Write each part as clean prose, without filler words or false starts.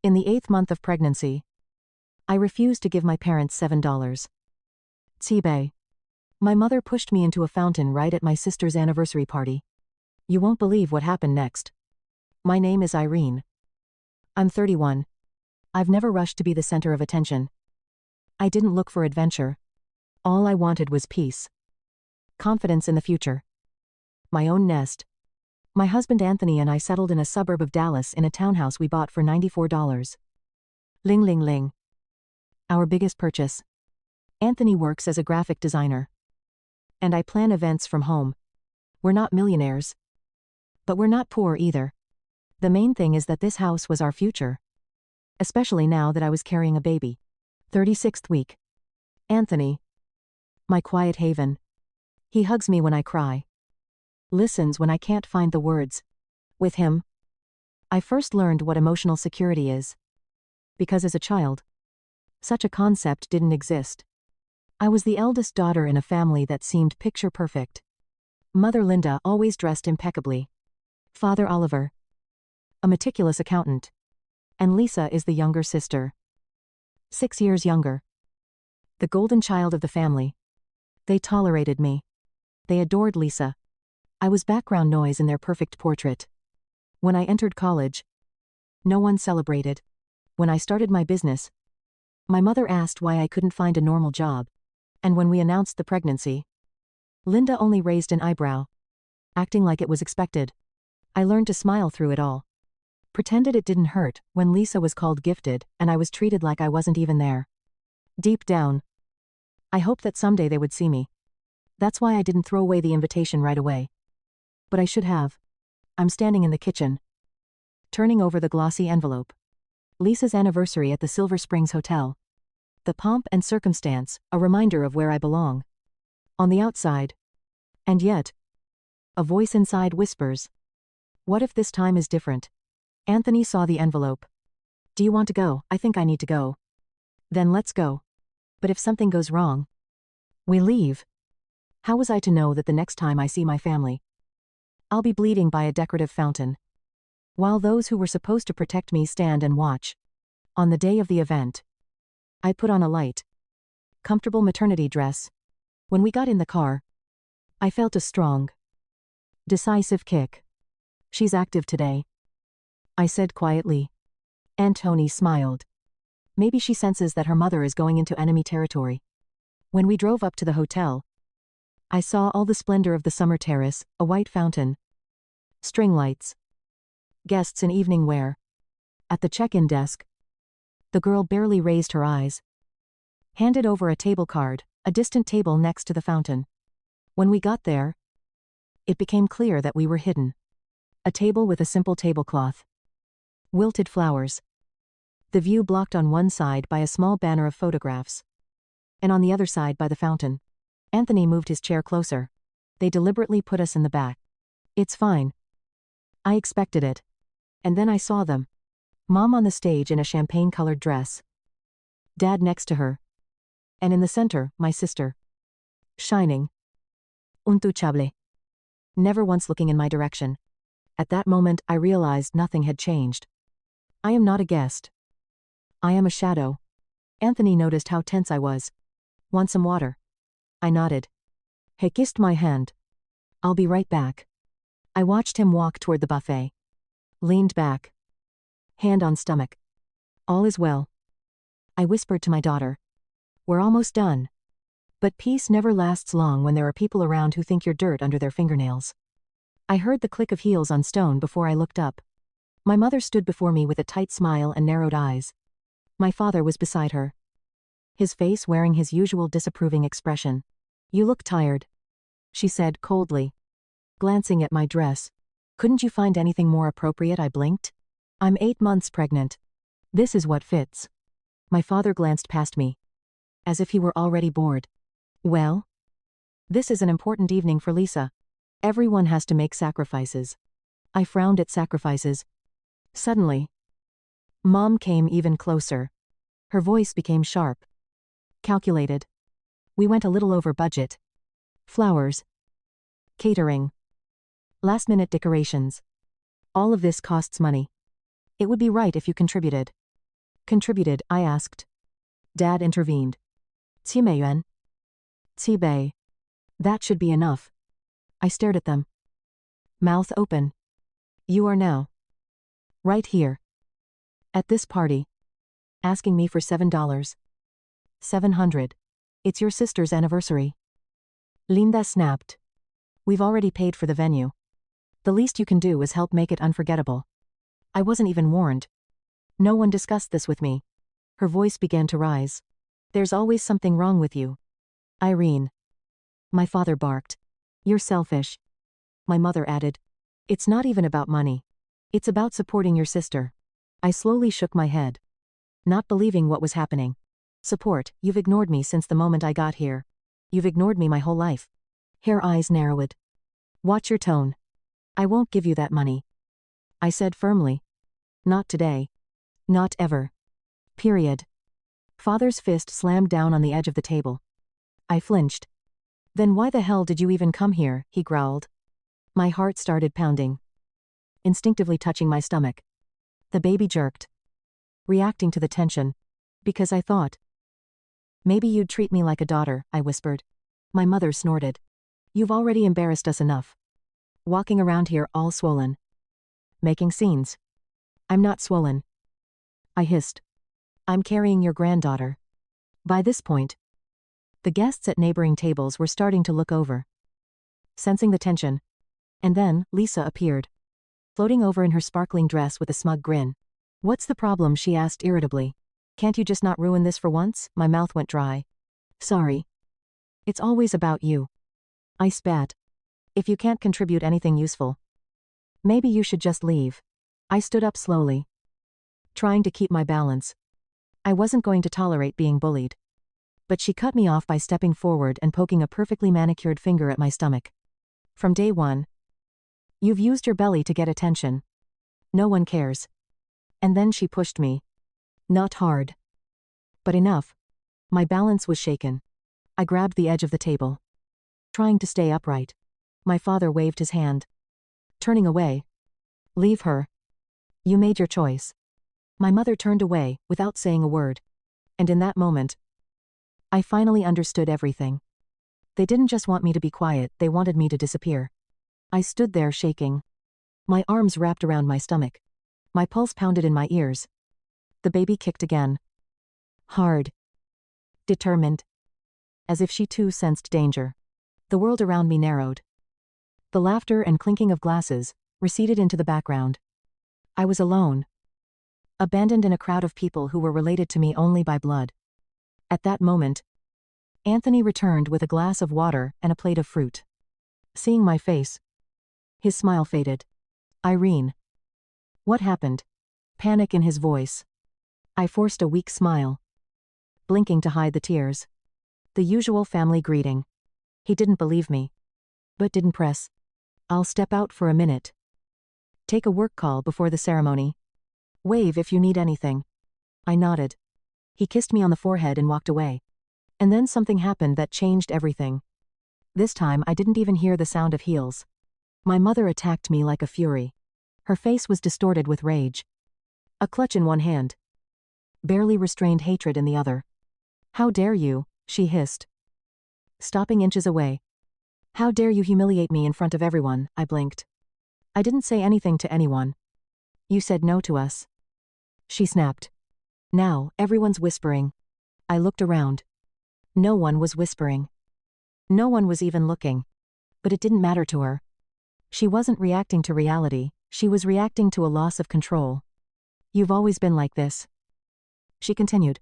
In the 8th month of pregnancy, I refused to give my parents $7. Tsibe. My mother pushed me into a fountain right at my sister's anniversary party. You won't believe what happened next. My name is Irene. I'm 31. I've never rushed to be the center of attention. I didn't look for adventure. All I wanted was peace. Confidence in the future. My own nest. My husband Anthony and I settled in a suburb of Dallas in a townhouse we bought for $94. Ling ling ling. Our biggest purchase. Anthony works as a graphic designer. And I plan events from home. We're not millionaires. But we're not poor either. The main thing is that this house was our future. Especially now that I was carrying a baby. 36th week. Anthony. My quiet haven. He hugs me when I cry. Listens when I can't find the words. With him, I first learned what emotional security is. Because as a child, such a concept didn't exist. I was the eldest daughter in a family that seemed picture perfect. Mother Linda always dressed impeccably. Father Oliver, a meticulous accountant. And Lisa is the younger sister. 6 years younger. The golden child of the family. They tolerated me. They adored Lisa. I was background noise in their perfect portrait. When I entered college, no one celebrated. When I started my business, my mother asked why I couldn't find a normal job. And when we announced the pregnancy, Linda only raised an eyebrow, acting like it was expected. I learned to smile through it all. Pretended it didn't hurt when Lisa was called gifted and I was treated like I wasn't even there. Deep down, I hoped that someday they would see me. That's why I didn't throw away the invitation right away. But I should have. I'm standing in the kitchen, turning over the glossy envelope. Lisa's anniversary at the Silver Springs Hotel. The pomp and circumstance, a reminder of where I belong. On the outside. And yet, a voice inside whispers, what if this time is different? Anthony saw the envelope. Do you want to go? I think I need to go. Then let's go. But if something goes wrong, we leave. How was I to know that the next time I see my family, I'll be bleeding by a decorative fountain, while those who were supposed to protect me stand and watch? On the day of the event, I put on a light, comfortable maternity dress. When we got in the car, I felt a strong, decisive kick. She's active today, I said quietly. Anthony smiled. Maybe she senses that her mother is going into enemy territory. When we drove up to the hotel, I saw all the splendor of the summer terrace, a white fountain, string lights, guests in evening wear. At the check-in desk, the girl barely raised her eyes. Handed over a table card, a distant table next to the fountain. When we got there, it became clear that we were hidden. A table with a simple tablecloth. Wilted flowers. The view blocked on one side by a small banner of photographs. And on the other side by the fountain. Anthony moved his chair closer. They deliberately put us in the back. It's fine. I expected it. And then I saw them. Mom on the stage in a champagne-colored dress. Dad next to her. And in the center, my sister. Shining. Untouchable. Never once looking in my direction. At that moment, I realized nothing had changed. I am not a guest. I am a shadow. Anthony noticed how tense I was. Want some water? I nodded. He kissed my hand. I'll be right back. I watched him walk toward the buffet. Leaned back. Hand on stomach. All is well. I whispered to my daughter. We're almost done. But peace never lasts long when there are people around who think you're dirt under their fingernails. I heard the click of heels on stone before I looked up. My mother stood before me with a tight smile and narrowed eyes. My father was beside her. His face wearing his usual disapproving expression. You look tired, she said coldly, glancing at my dress. Couldn't you find anything more appropriate? I blinked. I'm 8 months pregnant. This is what fits. My father glanced past me, as if he were already bored. Well? This is an important evening for Lisa. Everyone has to make sacrifices. I frowned at sacrifices. Suddenly, Mom came even closer. Her voice became sharp. Calculated. We went a little over budget. Flowers. Catering. Last-minute decorations. All of this costs money. It would be right if you contributed. Contributed, I asked. Dad intervened. 700元. 700. That should be enough. I stared at them. Mouth open. You are now. Right here. At this party. Asking me for $7. 700. It's your sister's anniversary. Linda snapped. We've already paid for the venue. The least you can do is help make it unforgettable. I wasn't even warned. No one discussed this with me. Her voice began to rise. There's always something wrong with you. Irene. My father barked. You're selfish. My mother added. It's not even about money. It's about supporting your sister. I slowly shook my head. Not believing what was happening. Support, you've ignored me since the moment I got here. You've ignored me my whole life. Her eyes narrowed. Watch your tone. I won't give you that money. I said firmly. Not today. Not ever. Period. Father's fist slammed down on the edge of the table. I flinched. Then why the hell did you even come here, he growled. My heart started pounding. Instinctively touching my stomach. The baby jerked. Reacting to the tension. Because I thought. Maybe you'd treat me like a daughter, I whispered. My mother snorted. You've already embarrassed us enough. Walking around here all swollen. Making scenes. I'm not swollen. I hissed. I'm carrying your granddaughter. By this point, the guests at neighboring tables were starting to look over. Sensing the tension. And then, Lisa appeared. Floating over in her sparkling dress with a smug grin. What's the problem, she asked irritably. Can't you just not ruin this for once? My mouth went dry. Sorry. It's always about you. I spat. If you can't contribute anything useful, maybe you should just leave. I stood up slowly. Trying to keep my balance. I wasn't going to tolerate being bullied. But she cut me off by stepping forward and poking a perfectly manicured finger at my stomach. From day one. You've used your belly to get attention. No one cares. And then she pushed me. Not hard. But enough. My balance was shaken. I grabbed the edge of the table. Trying to stay upright. My father waved his hand. Turning away. Leave her. You made your choice. My mother turned away, without saying a word. And in that moment, I finally understood everything. They didn't just want me to be quiet, they wanted me to disappear. I stood there shaking. My arms wrapped around my stomach. My pulse pounded in my ears. The baby kicked again. Hard. Determined. As if she too sensed danger. The world around me narrowed. The laughter and clinking of glasses receded into the background. I was alone. Abandoned in a crowd of people who were related to me only by blood. At that moment, Anthony returned with a glass of water and a plate of fruit. Seeing my face, his smile faded. Irene. What happened? Panic in his voice. I forced a weak smile. Blinking to hide the tears. The usual family greeting. He didn't believe me. But didn't press. I'll step out for a minute. Take a work call before the ceremony. Wave if you need anything. I nodded. He kissed me on the forehead and walked away. And then something happened that changed everything. This time I didn't even hear the sound of heels. My mother attacked me like a fury. Her face was distorted with rage. A clutch in one hand. Barely restrained hatred in the other. How dare you, she hissed. Stopping inches away. How dare you humiliate me in front of everyone, I blinked. I didn't say anything to anyone. You said no to us. She snapped. Now, everyone's whispering. I looked around. No one was whispering. No one was even looking. But it didn't matter to her. She wasn't reacting to reality, she was reacting to a loss of control. You've always been like this. She continued.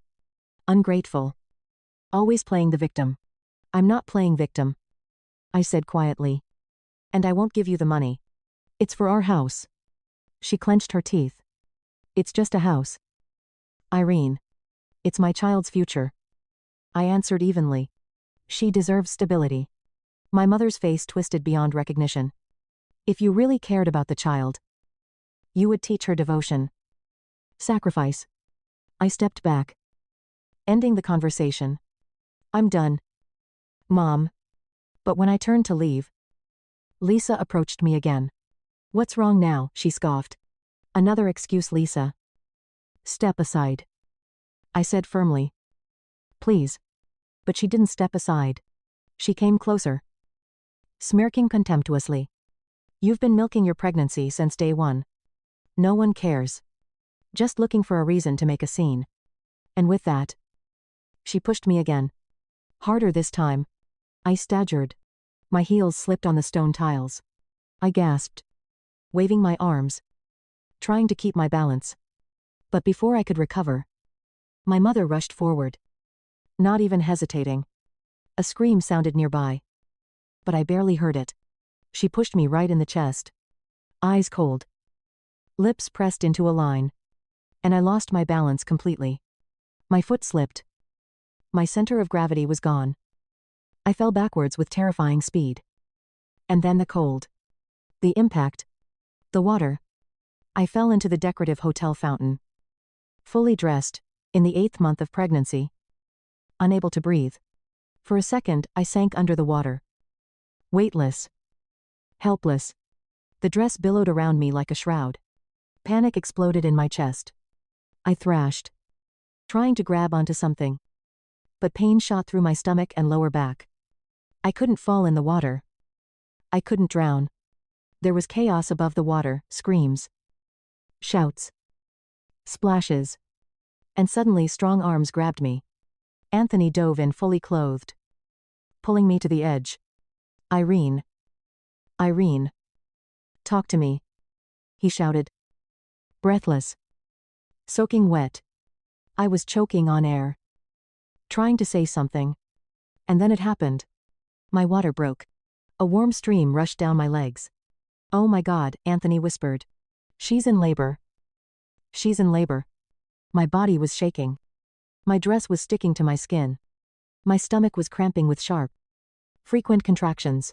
Ungrateful. Always playing the victim. I'm not playing victim. I said quietly. And I won't give you the money. It's for our house. She clenched her teeth. It's just a house. Irene. It's my child's future. I answered evenly. She deserves stability. My mother's face twisted beyond recognition. If you really cared about the child, you would teach her devotion. Sacrifice. I stepped back. Ending the conversation. I'm done. Mom. But when I turned to leave, Lisa approached me again. What's wrong now, she scoffed. Another excuse, Lisa. Step aside. I said firmly. Please. But she didn't step aside. She came closer, smirking contemptuously. You've been milking your pregnancy since day one. No one cares. Just looking for a reason to make a scene. And with that, she pushed me again. Harder this time. I staggered. My heels slipped on the stone tiles. I gasped, waving my arms, trying to keep my balance. But before I could recover, my mother rushed forward. Not even hesitating. A scream sounded nearby, but I barely heard it. She pushed me right in the chest. Eyes cold. Lips pressed into a line. And I lost my balance completely. My foot slipped. My center of gravity was gone. I fell backwards with terrifying speed. And then the cold. The impact. The water. I fell into the decorative hotel fountain. Fully dressed, in the 8th month of pregnancy. Unable to breathe. For a second, I sank under the water. Weightless. Helpless. The dress billowed around me like a shroud. Panic exploded in my chest. I thrashed, trying to grab onto something. But pain shot through my stomach and lower back. I couldn't fall in the water. I couldn't drown. There was chaos above the water, screams, shouts, splashes. And suddenly strong arms grabbed me. Anthony dove in fully clothed, pulling me to the edge. Irene. Irene. Talk to me. He shouted. Breathless. Soaking wet. I was choking on air. Trying to say something. And then it happened. My water broke. A warm stream rushed down my legs. Oh my God, Anthony whispered. She's in labor. She's in labor. My body was shaking. My dress was sticking to my skin. My stomach was cramping with sharp, frequent contractions.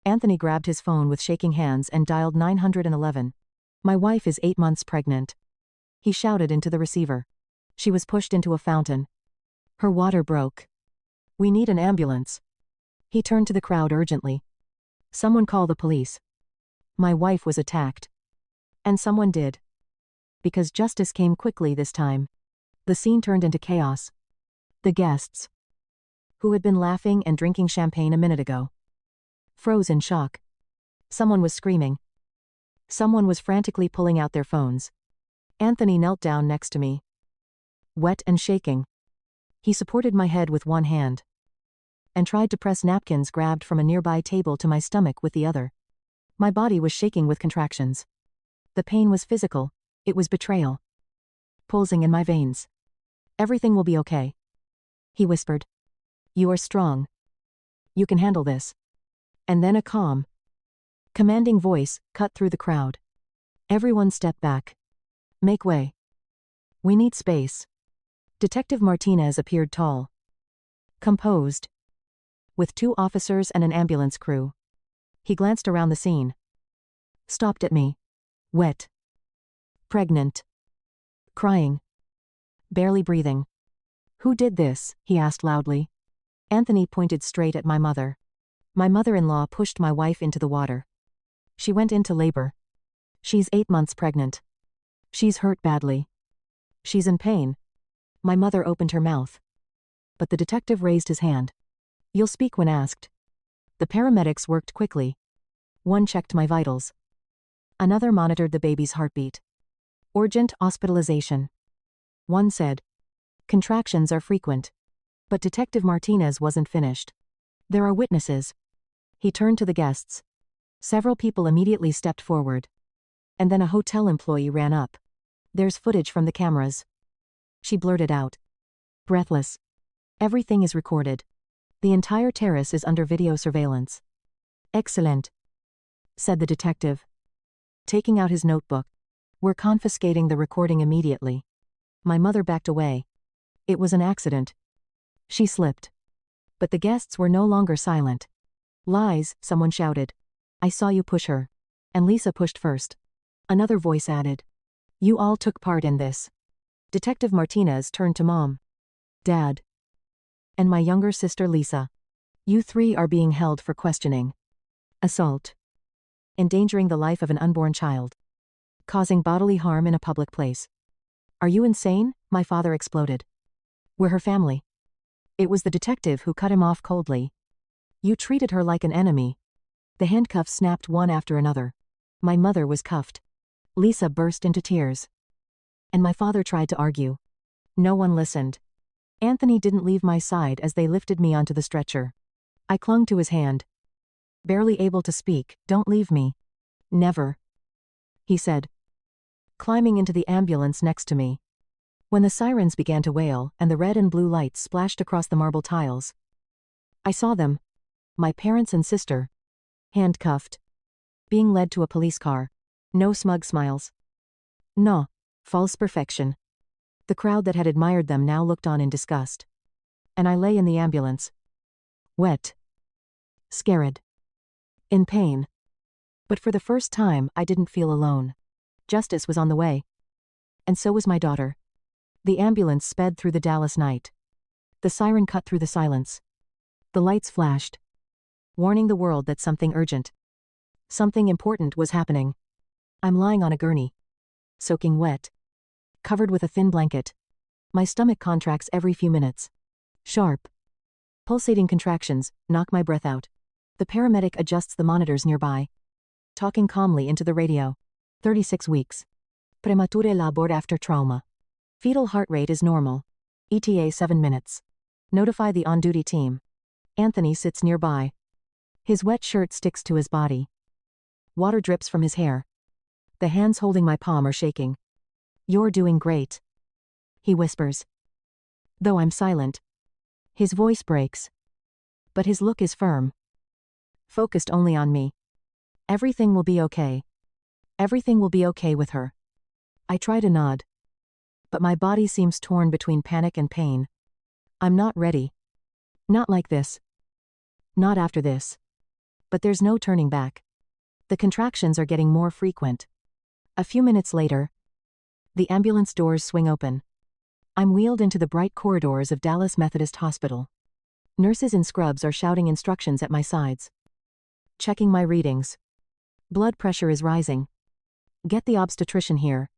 Anthony grabbed his phone with shaking hands and dialed 911. My wife is 8 months pregnant. He shouted into the receiver. She was pushed into a fountain. Her water broke. We need an ambulance. He turned to the crowd urgently. Someone call the police. My wife was attacked. And someone did. Because justice came quickly this time. The scene turned into chaos. The guests, who had been laughing and drinking champagne a minute ago, froze in shock. Someone was screaming. Someone was frantically pulling out their phones. Anthony knelt down next to me, wet and shaking. He supported my head with one hand and tried to press napkins grabbed from a nearby table to my stomach with the other. My body was shaking with contractions. The pain was physical. It was betrayal. Pulsing in my veins. Everything will be okay. He whispered. You are strong. You can handle this. And then a calm, commanding voice cut through the crowd. Everyone step back. Make way. We need space. Detective Martinez appeared tall, composed, with 2 officers and an ambulance crew. He glanced around the scene. Stopped at me. Wet. Pregnant. Crying. Barely breathing. Who did this? He asked loudly. Anthony pointed straight at my mother. My mother-in-law pushed my wife into the water. She went into labor. She's 8 months pregnant. She's hurt badly. She's in pain. My mother opened her mouth. But the detective raised his hand. You'll speak when asked. The paramedics worked quickly. One checked my vitals. Another monitored the baby's heartbeat. Urgent hospitalization. One said, contractions are frequent. But Detective Martinez wasn't finished. There are witnesses. He turned to the guests. Several people immediately stepped forward. And then a hotel employee ran up. There's footage from the cameras. She blurted out. Breathless. Everything is recorded. The entire terrace is under video surveillance. Excellent, said the detective, taking out his notebook. We're confiscating the recording immediately. My mother backed away. It was an accident. She slipped. But the guests were no longer silent. Lies, someone shouted. I saw you push her. And Lisa pushed first. Another voice added. You all took part in this. Detective Martinez turned to Mom. Dad. And my younger sister Lisa. You 3 are being held for questioning. Assault. Endangering the life of an unborn child. Causing bodily harm in a public place. Are you insane? My father exploded. We're her family. It was the detective who cut him off coldly. You treated her like an enemy. The handcuffs snapped one after another. My mother was cuffed. Lisa burst into tears. And my father tried to argue. No one listened. Anthony didn't leave my side as they lifted me onto the stretcher. I clung to his hand. Barely able to speak. Don't leave me. Never, he said, climbing into the ambulance next to me. When the sirens began to wail and the red and blue lights splashed across the marble tiles, I saw them, my parents and sister, handcuffed, being led to a police car. No smug smiles. No, false perfection. The crowd that had admired them now looked on in disgust. And I lay in the ambulance. Wet. Scared. In pain. But for the first time, I didn't feel alone. Justice was on the way. And so was my daughter. The ambulance sped through the Dallas night. The siren cut through the silence. The lights flashed, warning the world that something urgent, something important was happening. I'm lying on a gurney, soaking wet, covered with a thin blanket. My stomach contracts every few minutes. Sharp, pulsating contractions knock my breath out. The paramedic adjusts the monitors nearby, talking calmly into the radio. 36 weeks. Premature labor after trauma. Fetal heart rate is normal. ETA 7 minutes. Notify the on-duty team. Anthony sits nearby. His wet shirt sticks to his body. Water drips from his hair. The hands holding my palm are shaking. You're doing great, he whispers. Though I'm silent. His voice breaks. But his look is firm. Focused only on me. Everything will be okay. Everything will be okay with her. I try to nod. But my body seems torn between panic and pain. I'm not ready. Not like this. Not after this. But there's no turning back. The contractions are getting more frequent. A few minutes later, the ambulance doors swing open. I'm wheeled into the bright corridors of Dallas Methodist Hospital. Nurses in scrubs are shouting instructions at my sides. Checking my readings. Blood pressure is rising. Get the obstetrician here.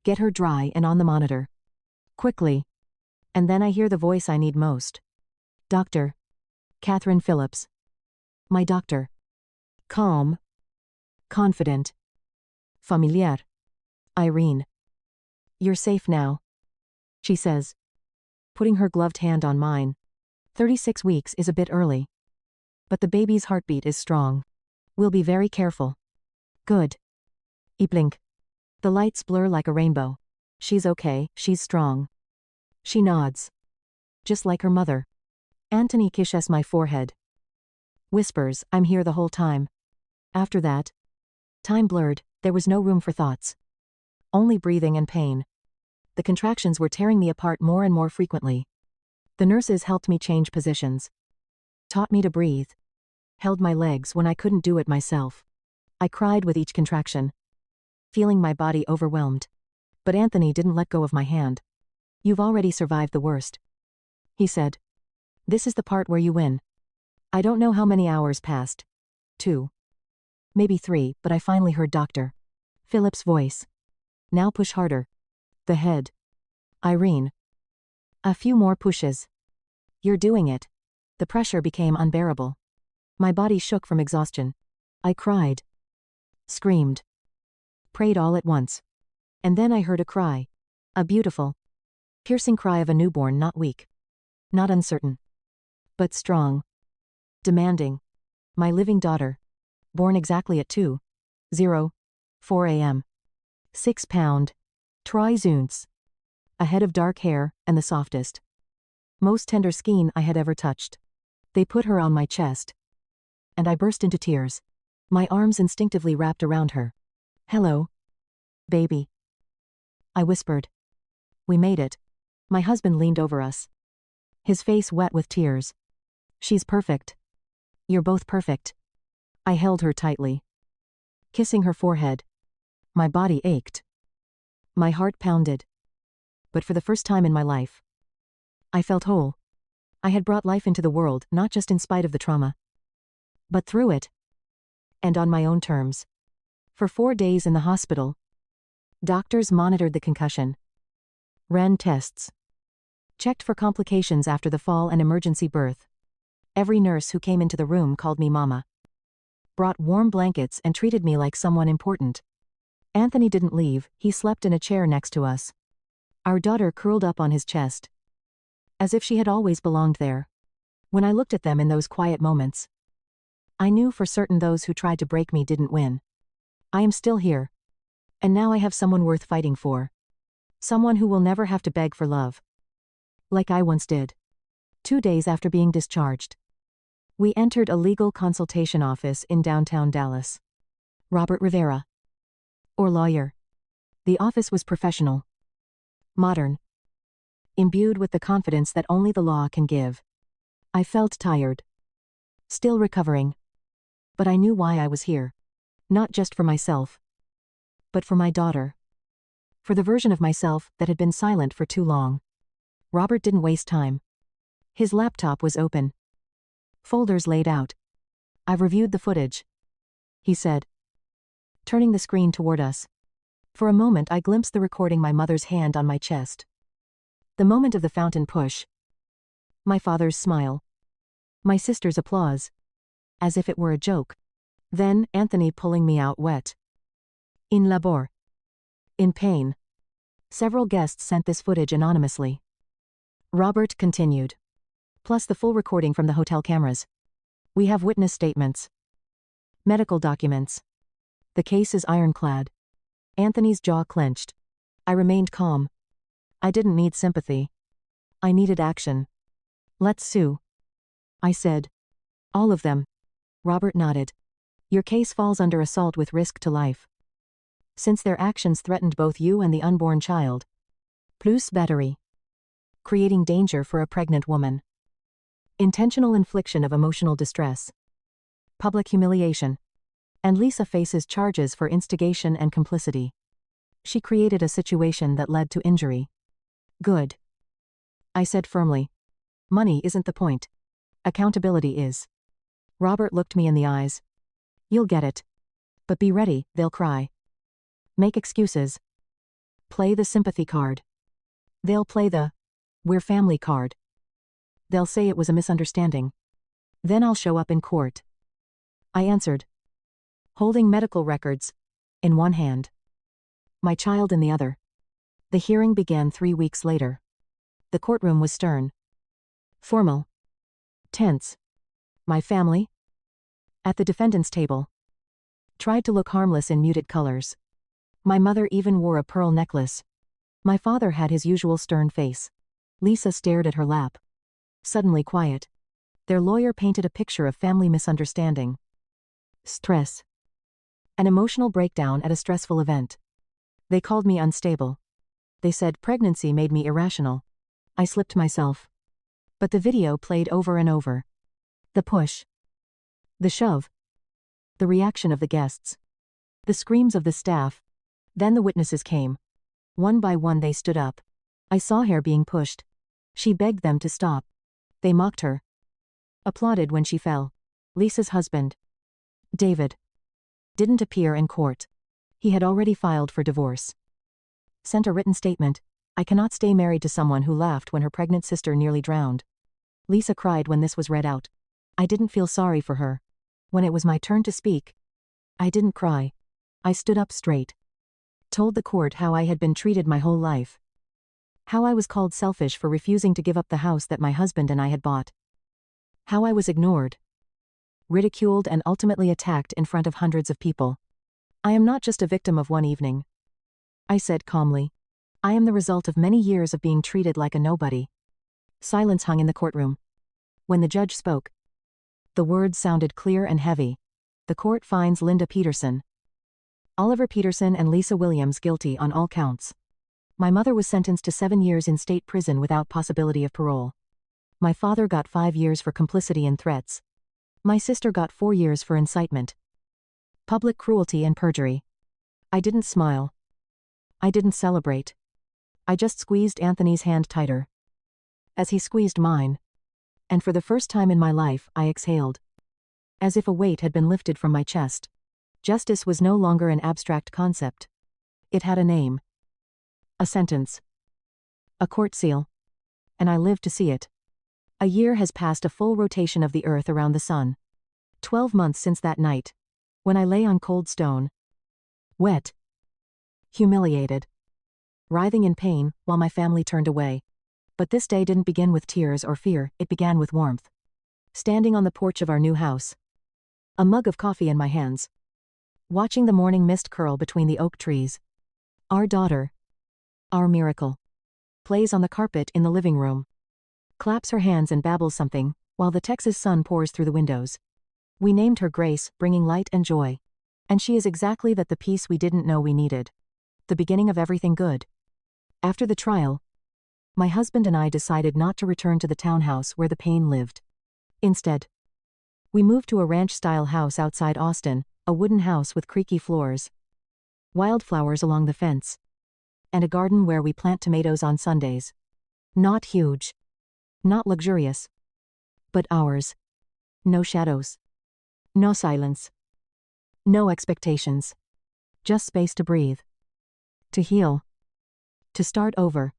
Get her dry and on the monitor. Quickly. And then I hear the voice I need most. Dr. Catherine Phillips. My doctor. Calm. Confident. Familiar. Irene. You're safe now, she says, putting her gloved hand on mine. 36 weeks is a bit early. But the baby's heartbeat is strong. We'll be very careful. Good. I blink. The lights blur like a rainbow. She's okay, she's strong. She nods. Just like her mother. Anthony kisses my forehead. Whispers, I'm here the whole time. After that, time blurred, there was no room for thoughts. Only breathing and pain. The contractions were tearing me apart more and more frequently. The nurses helped me change positions. Taught me to breathe. Held my legs when I couldn't do it myself. I cried with each contraction, feeling my body overwhelmed. But Anthony didn't let go of my hand. You've already survived the worst, he said. This is the part where you win. I don't know how many hours passed. 2. Maybe 3, but I finally heard Dr. Phillips' voice. Now push harder. The head. Irene. A few more pushes. You're doing it. The pressure became unbearable. My body shook from exhaustion. I cried. Screamed. Prayed all at once. And then I heard a cry. A beautiful, piercing cry of a newborn, not weak. Not uncertain. But strong. Demanding. My living daughter. Born exactly at 2:04 a.m. 6 pound. 3 ounces. A head of dark hair, and the softest, most tender skin I had ever touched. They put her on my chest. And I burst into tears. My arms instinctively wrapped around her. Hello, baby, I whispered. We made it. My husband leaned over us, his face wet with tears. She's perfect. You're both perfect. I held her tightly, kissing her forehead. My body ached. My heart pounded. But for the first time in my life, I felt whole. I had brought life into the world, not just in spite of the trauma, but through it. And on my own terms. For 4 days in the hospital, doctors monitored the concussion, ran tests, Checked for complications after the fall and emergency birth. Every nurse who came into the room called me mama. Brought warm blankets and treated me like someone important. Anthony didn't leave, he slept in a chair next to us. Our daughter curled up on his chest. As if she had always belonged there. When I looked at them in those quiet moments, I knew for certain those who tried to break me didn't win. I am still here. And now I have someone worth fighting for. Someone who will never have to beg for love. Like I once did. 2 days after being discharged. We entered a legal consultation office in downtown Dallas. Robert Rivera. Or lawyer. The office was professional. Modern. Imbued with the confidence that only the law can give. I felt tired. Still recovering. But I knew why I was here. Not just for myself. But for my daughter. For the version of myself that had been silent for too long. Robert didn't waste time. His laptop was open. Folders laid out. I've reviewed the footage, he said, turning the screen toward us. For a moment I glimpsed the recording, my mother's hand on my chest. The moment of the fountain push. My father's smile. My sister's applause. As if it were a joke. Then, Anthony pulling me out wet. In labor. In pain. Several guests sent this footage anonymously. Robert continued. Plus the full recording from the hotel cameras. We have witness statements. Medical documents. The case is ironclad. Anthony's jaw clenched. I remained calm. I didn't need sympathy. I needed action. Let's sue. I said. All of them. Robert nodded. Your case falls under assault with risk to life. Since their actions threatened both you and the unborn child. Plus battery. Creating danger for a pregnant woman. Intentional infliction of emotional distress. Public humiliation. And Lisa faces charges for instigation and complicity. She created a situation that led to injury. Good. I said firmly. Money isn't the point. Accountability is. Robert looked me in the eyes. You'll get it. But be ready, they'll cry. Make excuses. Play the sympathy card. They'll play the we're family card. They'll say it was a misunderstanding. Then I'll show up in court. I answered. Holding medical records. In one hand. My child in the other. The hearing began 3 weeks later. The courtroom was stern. Formal. Tense. My family. At the defendant's table. Tried to look harmless in muted colors. My mother even wore a pearl necklace. My father had his usual stern face. Lisa stared at her lap. Suddenly quiet. Their lawyer painted a picture of family misunderstanding. Stress. An emotional breakdown at a stressful event. They called me unstable. They said pregnancy made me irrational. I slipped myself. But the video played over and over. The push. The shove. The reaction of the guests. The screams of the staff. Then the witnesses came. One by one they stood up. I saw her being pushed. She begged them to stop. They mocked her. Applauded when she fell. Lisa's husband, David, didn't appear in court. He had already filed for divorce. Sent a written statement. I cannot stay married to someone who laughed when her pregnant sister nearly drowned. Lisa cried when this was read out. I didn't feel sorry for her. When it was my turn to speak, I didn't cry. I stood up straight. Told the court how I had been treated my whole life. How I was called selfish for refusing to give up the house that my husband and I had bought. How I was ignored. Ridiculed and ultimately attacked in front of hundreds of people. I am not just a victim of one evening. I said calmly. I am the result of many years of being treated like a nobody. Silence hung in the courtroom. When the judge spoke, the words sounded clear and heavy. The court finds Linda Peterson, Oliver Peterson and Lisa Williams guilty on all counts. My mother was sentenced to 7 years in state prison without possibility of parole. My father got 5 years for complicity and threats. My sister got 4 years for incitement. Public cruelty and perjury. I didn't smile. I didn't celebrate. I just squeezed Anthony's hand tighter. As he squeezed mine. And for the first time in my life, I exhaled. As if a weight had been lifted from my chest. Justice was no longer an abstract concept. It had a name. A sentence. A court seal. and I lived to see it. A year has passed, a full rotation of the earth around the sun. 12 months since that night, when I lay on cold stone, wet, humiliated, writhing in pain, while my family turned away. But this day didn't begin with tears or fear, it began with warmth. Standing on the porch of our new house, a mug of coffee in my hands, watching the morning mist curl between the oak trees. Our daughter, our miracle, plays on the carpet in the living room, claps her hands and babbles something, while the Texas sun pours through the windows. We named her Grace, bringing light and joy. And she is exactly that, the peace we didn't know we needed. The beginning of everything good. After the trial, my husband and I decided not to return to the townhouse where the pain lived. Instead, we moved to a ranch-style house outside Austin, a wooden house with creaky floors, wildflowers along the fence, and a garden where we plant tomatoes on Sundays. Not huge, not luxurious, but ours. No shadows, no silence, no expectations, just space to breathe, to heal, to start over.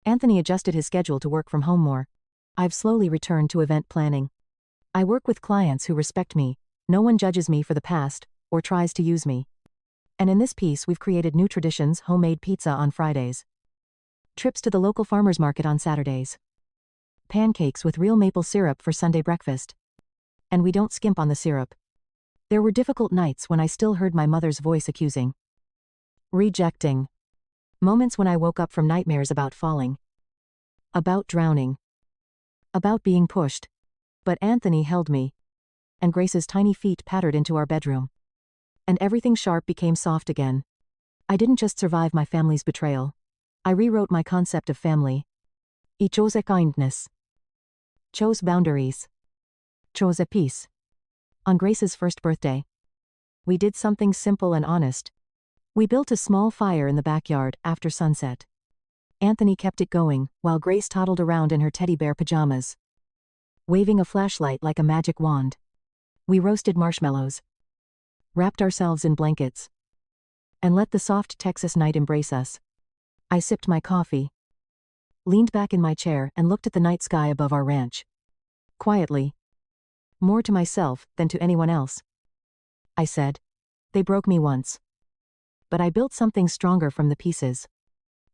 Anthony adjusted his schedule to work from home more. I've slowly returned to event planning. I work with clients who respect me. No one judges me for the past, or tries to use me. And in this piece we've created new traditions: homemade pizza on Fridays, trips to the local farmers market on Saturdays, pancakes with real maple syrup for Sunday breakfast. And we don't skimp on the syrup. There were difficult nights when I still heard my mother's voice accusing, rejecting. Moments when I woke up from nightmares about falling, about drowning, about being pushed. But Anthony held me, and Grace's tiny feet pattered into our bedroom. And everything sharp became soft again. I didn't just survive my family's betrayal. I rewrote my concept of family. I chose a kindness, chose boundaries, chose a peace. On Grace's first birthday, we did something simple and honest. We built a small fire in the backyard after sunset. Anthony kept it going, while Grace toddled around in her teddy bear pajamas, waving a flashlight like a magic wand. We roasted marshmallows, wrapped ourselves in blankets, and let the soft Texas night embrace us. I sipped my coffee, leaned back in my chair, and looked at the night sky above our ranch. Quietly, more to myself than to anyone else. I said, "They broke me once, but I built something stronger from the pieces."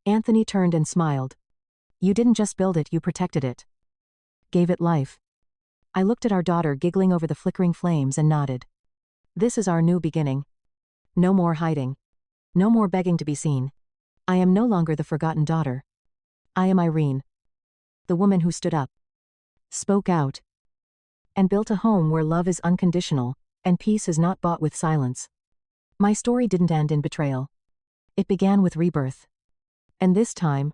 Anthony turned and smiled. "You didn't just build it, you protected it. Gave it life." I looked at our daughter giggling over the flickering flames and nodded. "This is our new beginning. No more hiding. No more begging to be seen. I am no longer the forgotten daughter. I am Irene, the woman who stood up, spoke out, and built a home where love is unconditional, and peace is not bought with silence." My story didn't end in betrayal. It began with rebirth. And this time,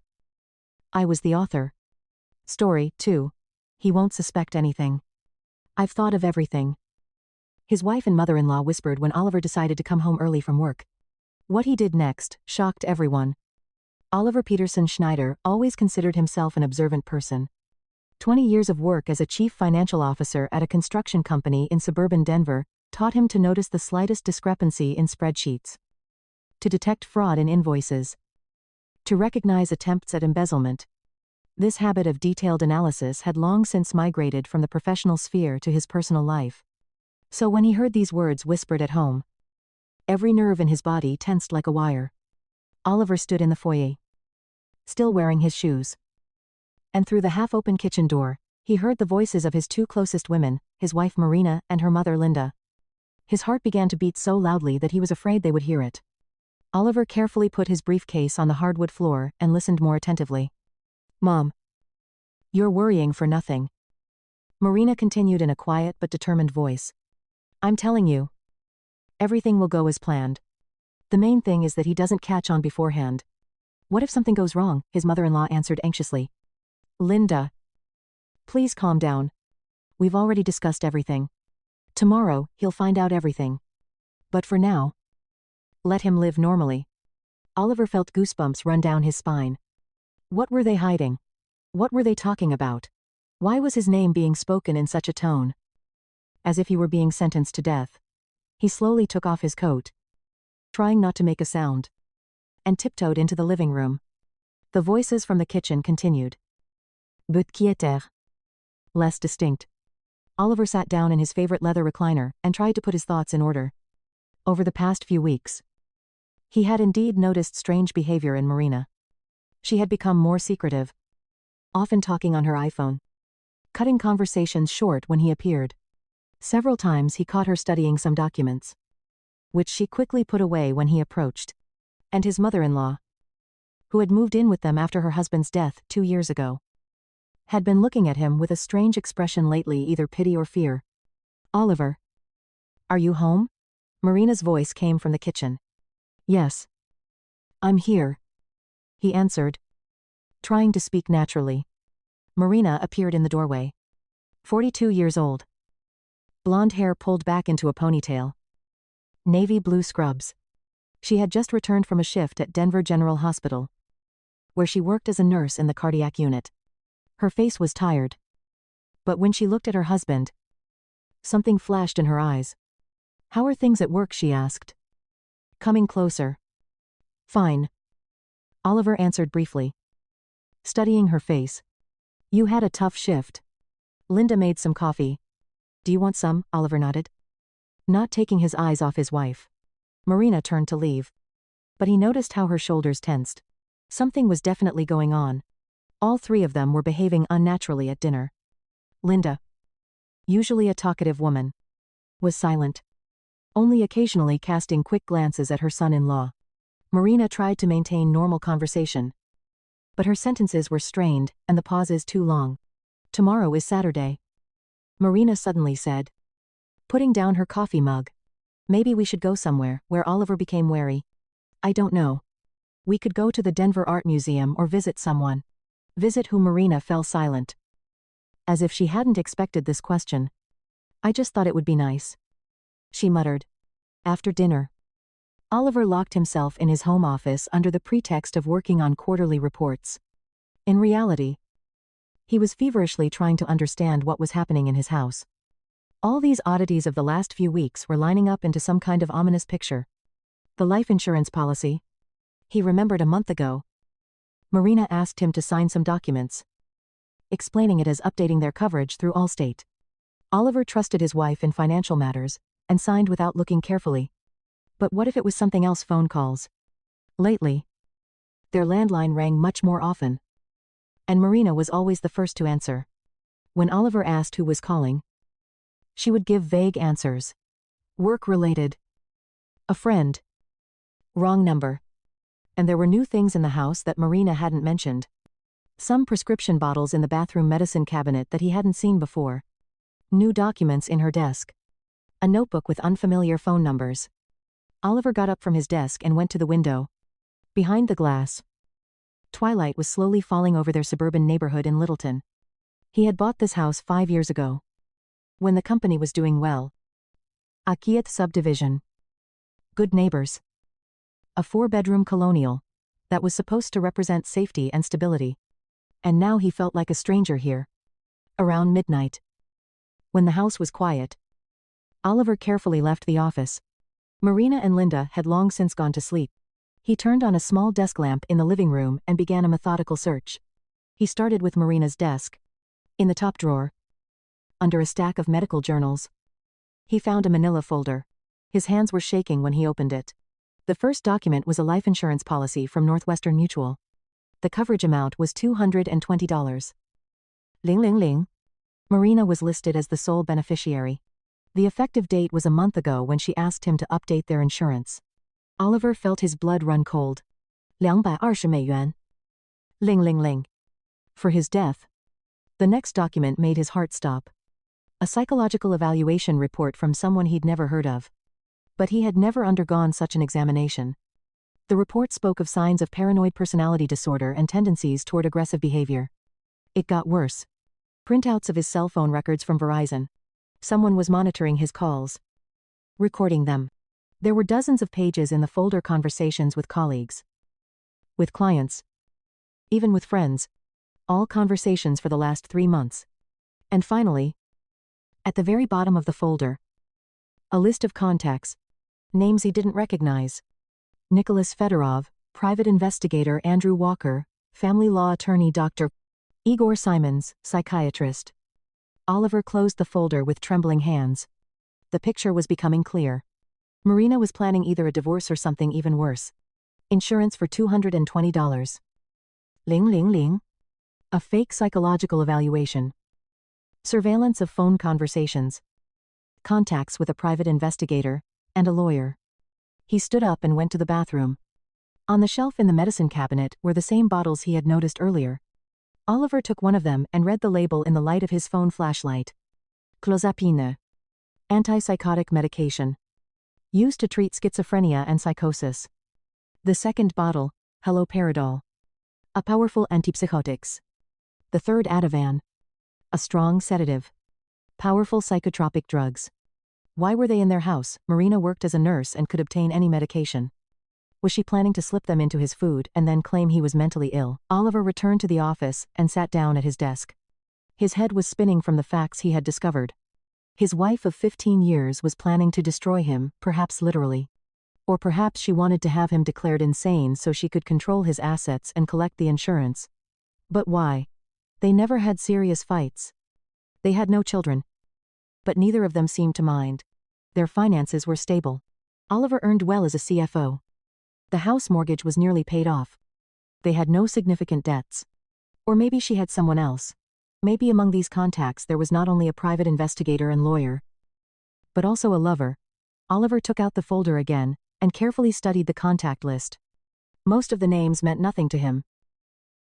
I was the author. Story 2. He won't suspect anything. I've thought of everything, his wife and mother-in-law whispered when Oliver decided to come home early from work. What he did next shocked everyone. Oliver Peterson Schneider always considered himself an observant person. 20 years of work as a chief financial officer at a construction company in suburban Denver taught him to notice the slightest discrepancy in spreadsheets, to detect fraud in invoices, to recognize attempts at embezzlement. This habit of detailed analysis had long since migrated from the professional sphere to his personal life. So when he heard these words whispered at home, every nerve in his body tensed like a wire. Oliver stood in the foyer, still wearing his shoes. And through the half-open kitchen door, he heard the voices of his two closest women, his wife Marina and her mother Linda. His heart began to beat so loudly that he was afraid they would hear it. Oliver carefully put his briefcase on the hardwood floor and listened more attentively. "Mom, you're worrying for nothing," Marina continued in a quiet but determined voice. "I'm telling you, everything will go as planned. The main thing is that he doesn't catch on beforehand." "What if something goes wrong?" his mother-in-law answered anxiously. "Linda, please calm down. We've already discussed everything. Tomorrow, he'll find out everything. But for now, let him live normally." Oliver felt goosebumps run down his spine. What were they hiding? What were they talking about? Why was his name being spoken in such a tone? As if he were being sentenced to death. He slowly took off his coat, trying not to make a sound, and tiptoed into the living room. The voices from the kitchen continued. but quieter. Less distinct. Oliver sat down in his favorite leather recliner and tried to put his thoughts in order. Over the past few weeks, he had indeed noticed strange behavior in Marina. She had become more secretive, often talking on her iPhone, cutting conversations short when he appeared. Several times he caught her studying some documents, which she quickly put away when he approached. And his mother-in-law, who had moved in with them after her husband's death 2 years ago, had been looking at him with a strange expression lately, either pity or fear. Oliver. Are you home? Marina's voice came from the kitchen. Yes. I'm here, he answered, trying to speak naturally. Marina appeared in the doorway. 42 years old. Blonde hair pulled back into a ponytail. Navy blue scrubs. She had just returned from a shift at Denver General Hospital, where she worked as a nurse in the cardiac unit. Her face was tired. But when she looked at her husband, something flashed in her eyes. How are things at work? She asked, coming closer. Fine, Oliver answered briefly, studying her face. You had a tough shift. Linda made some coffee. Do you want some? Oliver nodded, not taking his eyes off his wife. Marina turned to leave, but he noticed how her shoulders tensed. Something was definitely going on. All three of them were behaving unnaturally at dinner. Linda, usually a talkative woman, was silent, only occasionally casting quick glances at her son-in-law. Marina tried to maintain normal conversation, but her sentences were strained and the pauses too long. Tomorrow is Saturday, Marina suddenly said, putting down her coffee mug. Maybe we should go somewhere. Where? Oliver became wary. I don't know. We could go to the Denver Art Museum or visit someone. Visit who? Marina fell silent, as if she hadn't expected this question. I just thought it would be nice, she muttered. After dinner, Oliver locked himself in his home office under the pretext of working on quarterly reports. In reality, he was feverishly trying to understand what was happening in his house. All these oddities of the last few weeks were lining up into some kind of ominous picture. The life insurance policy, he remembered a month ago. Marina asked him to sign some documents, explaining it as updating their coverage through Allstate. Oliver trusted his wife in financial matters and signed without looking carefully. But what if it was something else? Phone calls. Lately, their landline rang much more often, and Marina was always the first to answer. When Oliver asked who was calling, she would give vague answers. Work-related. A friend. Wrong number. And there were new things in the house that Marina hadn't mentioned. Some prescription bottles in the bathroom medicine cabinet that he hadn't seen before. New documents in her desk. A notebook with unfamiliar phone numbers. Oliver got up from his desk and went to the window. Behind the glass, twilight was slowly falling over their suburban neighborhood in Littleton. He had bought this house 5 years ago, when the company was doing well. A Kieth subdivision. Good neighbors. A 4-bedroom colonial that was supposed to represent safety and stability. And now he felt like a stranger here. Around midnight, when the house was quiet, Oliver carefully left the office. Marina and Linda had long since gone to sleep. He turned on a small desk lamp in the living room and began a methodical search. He started with Marina's desk. In the top drawer, under a stack of medical journals, he found a manila folder. His hands were shaking when he opened it. The first document was a life insurance policy from Northwestern Mutual. The coverage amount was $220. Ling ling ling. Marina was listed as the sole beneficiary. The effective date was a month ago when she asked him to update their insurance. Oliver felt his blood run cold. $220. Ling ling ling. For his death. The next document made his heart stop. A psychological evaluation report from someone he'd never heard of. But he had never undergone such an examination. The report spoke of signs of paranoid personality disorder and tendencies toward aggressive behavior. It got worse. Printouts of his cell phone records from Verizon. Someone was monitoring his calls, recording them. There were dozens of pages in the folder: conversations with colleagues, with clients, even with friends. All conversations for the last 3 months. And finally, at the very bottom of the folder, a list of contacts, names he didn't recognize. Nicholas Fedorov, private investigator Andrew Walker, family law attorney Dr. Igor Simons, psychiatrist. Oliver closed the folder with trembling hands. The picture was becoming clear. Marina was planning either a divorce or something even worse. Insurance for $220. Ling ling ling. A fake psychological evaluation. Surveillance of phone conversations. Contacts with a private investigator and a lawyer. He stood up and went to the bathroom. On the shelf in the medicine cabinet were the same bottles he had noticed earlier. Oliver took one of them and read the label in the light of his phone flashlight. Clozapine. Antipsychotic medication. Used to treat schizophrenia and psychosis. The second bottle, haloperidol. A powerful antipsychotics. The third Ativan. A strong sedative. Powerful psychotropic drugs. Why were they in their house? Marina worked as a nurse and could obtain any medication. Was she planning to slip them into his food and then claim he was mentally ill? Oliver returned to the office and sat down at his desk. His head was spinning from the facts he had discovered. His wife of 15 years was planning to destroy him, perhaps literally. Or perhaps she wanted to have him declared insane so she could control his assets and collect the insurance. But why? They never had serious fights. They had no children. But neither of them seemed to mind. Their finances were stable. Oliver earned well as a CFO. The house mortgage was nearly paid off. They had no significant debts. Or maybe she had someone else. Maybe among these contacts there was not only a private investigator and lawyer, but also a lover. Oliver took out the folder again and carefully studied the contact list. Most of the names meant nothing to him.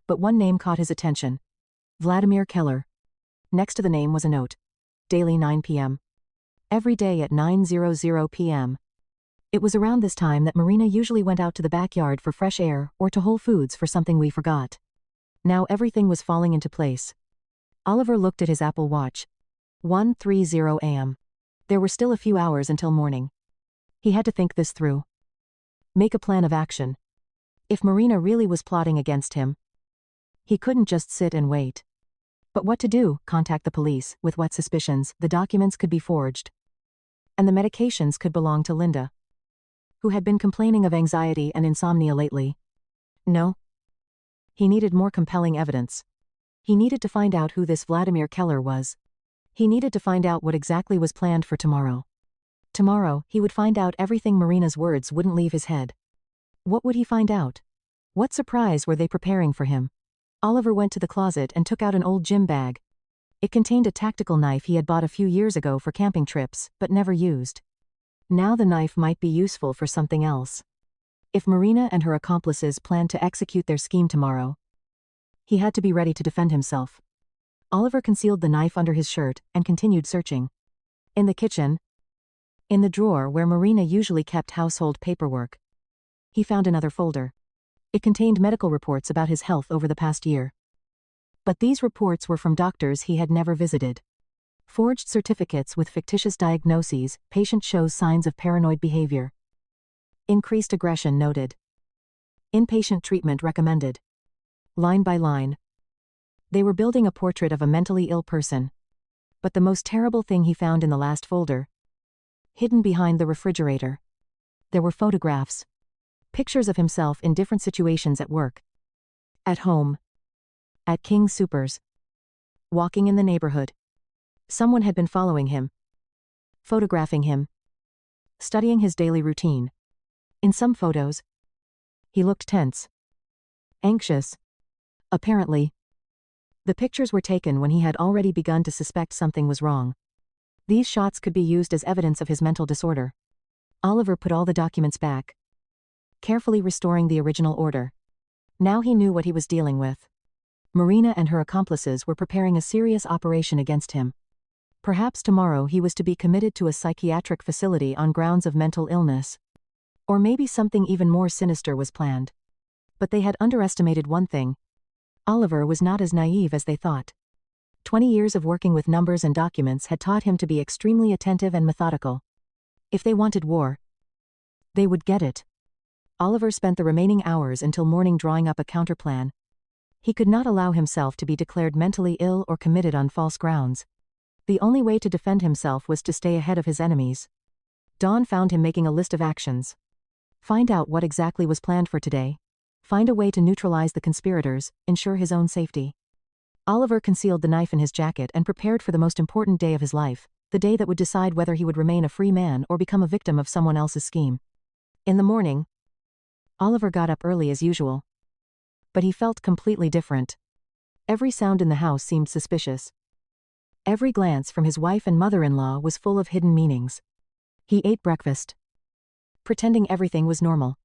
But one name caught his attention. Vladimir Keller. Next to the name was a note. Daily 9 p.m. Every day at 9:00 p.m. It was around this time that Marina usually went out to the backyard for fresh air or to Whole Foods for something we forgot. Now everything was falling into place. Oliver looked at his Apple Watch. 1:30 a.m. There were still a few hours until morning. He had to think this through. Make a plan of action. If Marina really was plotting against him, he couldn't just sit and wait. But what to do? Contact the police, with what suspicions? The documents could be forged. And the medications could belong to Linda, who had been complaining of anxiety and insomnia lately. No. He needed more compelling evidence. He needed to find out who this Vladimir Keller was. He needed to find out what exactly was planned for tomorrow. Tomorrow, he would find out everything. Marina's words wouldn't leave his head. What would he find out? What surprise were they preparing for him? Oliver went to the closet and took out an old gym bag. It contained a tactical knife he had bought a few years ago for camping trips, but never used. Now the knife might be useful for something else. If Marina and her accomplices planned to execute their scheme tomorrow, he had to be ready to defend himself. Oliver concealed the knife under his shirt and continued searching. In the kitchen, in the drawer where Marina usually kept household paperwork, he found another folder. It contained medical reports about his health over the past year. But these reports were from doctors he had never visited. Forged certificates with fictitious diagnoses. Patient shows signs of paranoid behavior. Increased aggression noted. Inpatient treatment recommended. Line by line. They were building a portrait of a mentally ill person. But the most terrible thing he found in the last folder, hidden behind the refrigerator, there were photographs. Pictures of himself in different situations at work, at home, at King Soopers, walking in the neighborhood. Someone had been following him, photographing him, studying his daily routine. In some photos, he looked tense, anxious. Apparently, the pictures were taken when he had already begun to suspect something was wrong. These shots could be used as evidence of his mental disorder. Oliver put all the documents back, carefully restoring the original order. Now he knew what he was dealing with. Marina and her accomplices were preparing a serious operation against him. Perhaps tomorrow he was to be committed to a psychiatric facility on grounds of mental illness. Or maybe something even more sinister was planned. But they had underestimated one thing. Oliver was not as naive as they thought. 20 years of working with numbers and documents had taught him to be extremely attentive and methodical. If they wanted war, they would get it. Oliver spent the remaining hours until morning drawing up a counterplan. He could not allow himself to be declared mentally ill or committed on false grounds. The only way to defend himself was to stay ahead of his enemies. Dawn found him making a list of actions. Find out what exactly was planned for today. Find a way to neutralize the conspirators, ensure his own safety. Oliver concealed the knife in his jacket and prepared for the most important day of his life, the day that would decide whether he would remain a free man or become a victim of someone else's scheme. In the morning, Oliver got up early as usual. But he felt completely different. Every sound in the house seemed suspicious. Every glance from his wife and mother-in-law was full of hidden meanings. He ate breakfast, pretending everything was normal.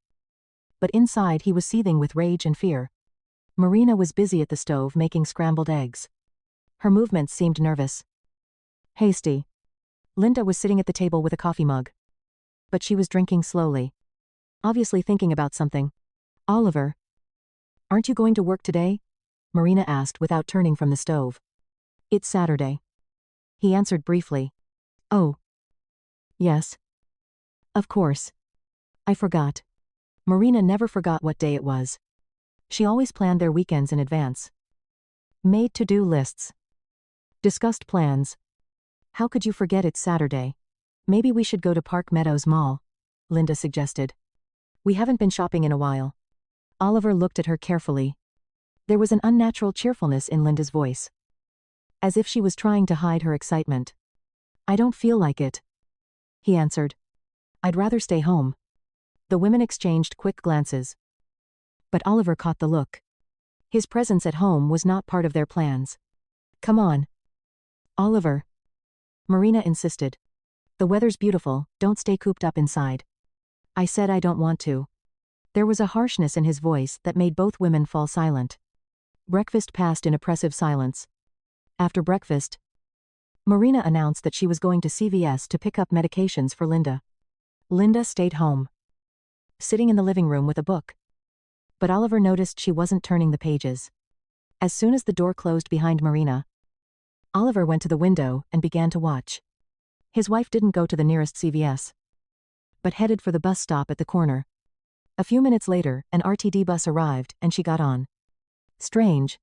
But inside he was seething with rage and fear. Marina was busy at the stove making scrambled eggs. Her movements seemed nervous, hasty. Linda was sitting at the table with a coffee mug. But she was drinking slowly, obviously thinking about something. Oliver, aren't you going to work today? Marina asked without turning from the stove. It's Saturday. He answered briefly. Oh. Yes. Of course. I forgot. Marina never forgot what day it was. She always planned their weekends in advance. Made to-do lists. Discussed plans. How could you forget it's Saturday? Maybe we should go to Park Meadows Mall, Linda suggested. We haven't been shopping in a while. Oliver looked at her carefully. There was an unnatural cheerfulness in Linda's voice, as if she was trying to hide her excitement. I don't feel like it, he answered. I'd rather stay home. The women exchanged quick glances. But Oliver caught the look. His presence at home was not part of their plans. Come on, Oliver, Marina insisted. The weather's beautiful, don't stay cooped up inside. I said I don't want to. There was a harshness in his voice that made both women fall silent. Breakfast passed in oppressive silence. After breakfast, Marina announced that she was going to CVS to pick up medications for Linda. Linda stayed home, sitting in the living room with a book. But Oliver noticed she wasn't turning the pages. As soon as the door closed behind Marina, Oliver went to the window and began to watch. His wife didn't go to the nearest CVS, but headed for the bus stop at the corner. A few minutes later, an RTD bus arrived and she got on. Strange.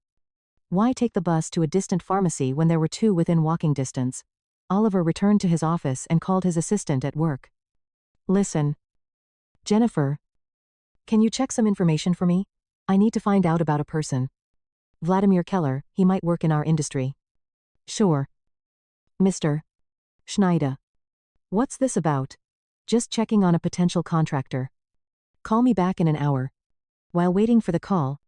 Why take the bus to a distant pharmacy when there were two within walking distance? Oliver returned to his office and called his assistant at work. Listen, Jennifer, can you check some information for me? I need to find out about a person. Vladimir Keller, he might work in our industry. Sure. Mr. Schneider. What's this about? Just checking on a potential contractor. Call me back in an hour. While waiting for the call,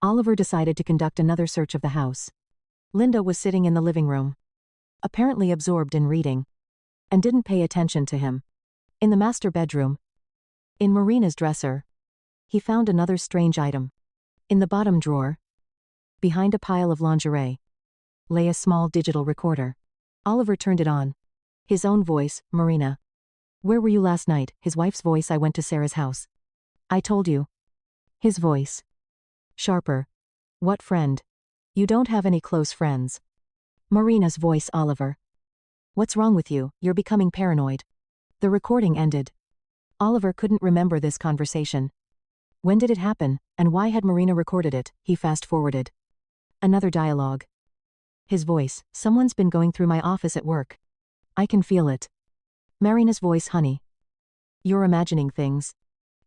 Oliver decided to conduct another search of the house. Linda was sitting in the living room, apparently absorbed in reading, and didn't pay attention to him. In the master bedroom, in Marina's dresser, he found another strange item. In the bottom drawer, behind a pile of lingerie, lay a small digital recorder. Oliver turned it on. His own voice, Marina. Where were you last night? His wife's voice. I went to Sarah's house. I told you. His voice. Sharper. What friend? You don't have any close friends. Marina's voice. Oliver. What's wrong with you? You're becoming paranoid. The recording ended. Oliver couldn't remember this conversation. When did it happen, and why had Marina recorded it? He fast-forwarded. Another dialogue. His voice. Someone's been going through my office at work. I can feel it. Marina's voice. Honey. You're imagining things.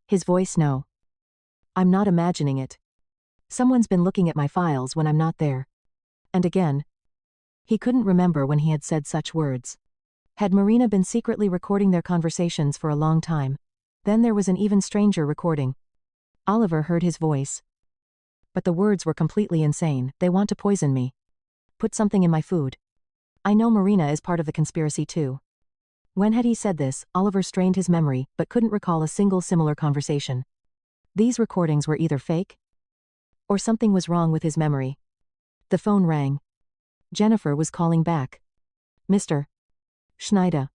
His voice. No. I'm not imagining it. Someone's been looking at my files when I'm not there. And again. He couldn't remember when he had said such words. Had Marina been secretly recording their conversations for a long time? Then there was an even stranger recording. Oliver heard his voice. But the words were completely insane. They want to poison me. Put something in my food. I know Marina is part of the conspiracy too. When had he said this? Oliver strained his memory, but couldn't recall a single similar conversation. These recordings were either fake, or something was wrong with his memory. The phone rang. Jennifer was calling back. Mr. Schneider.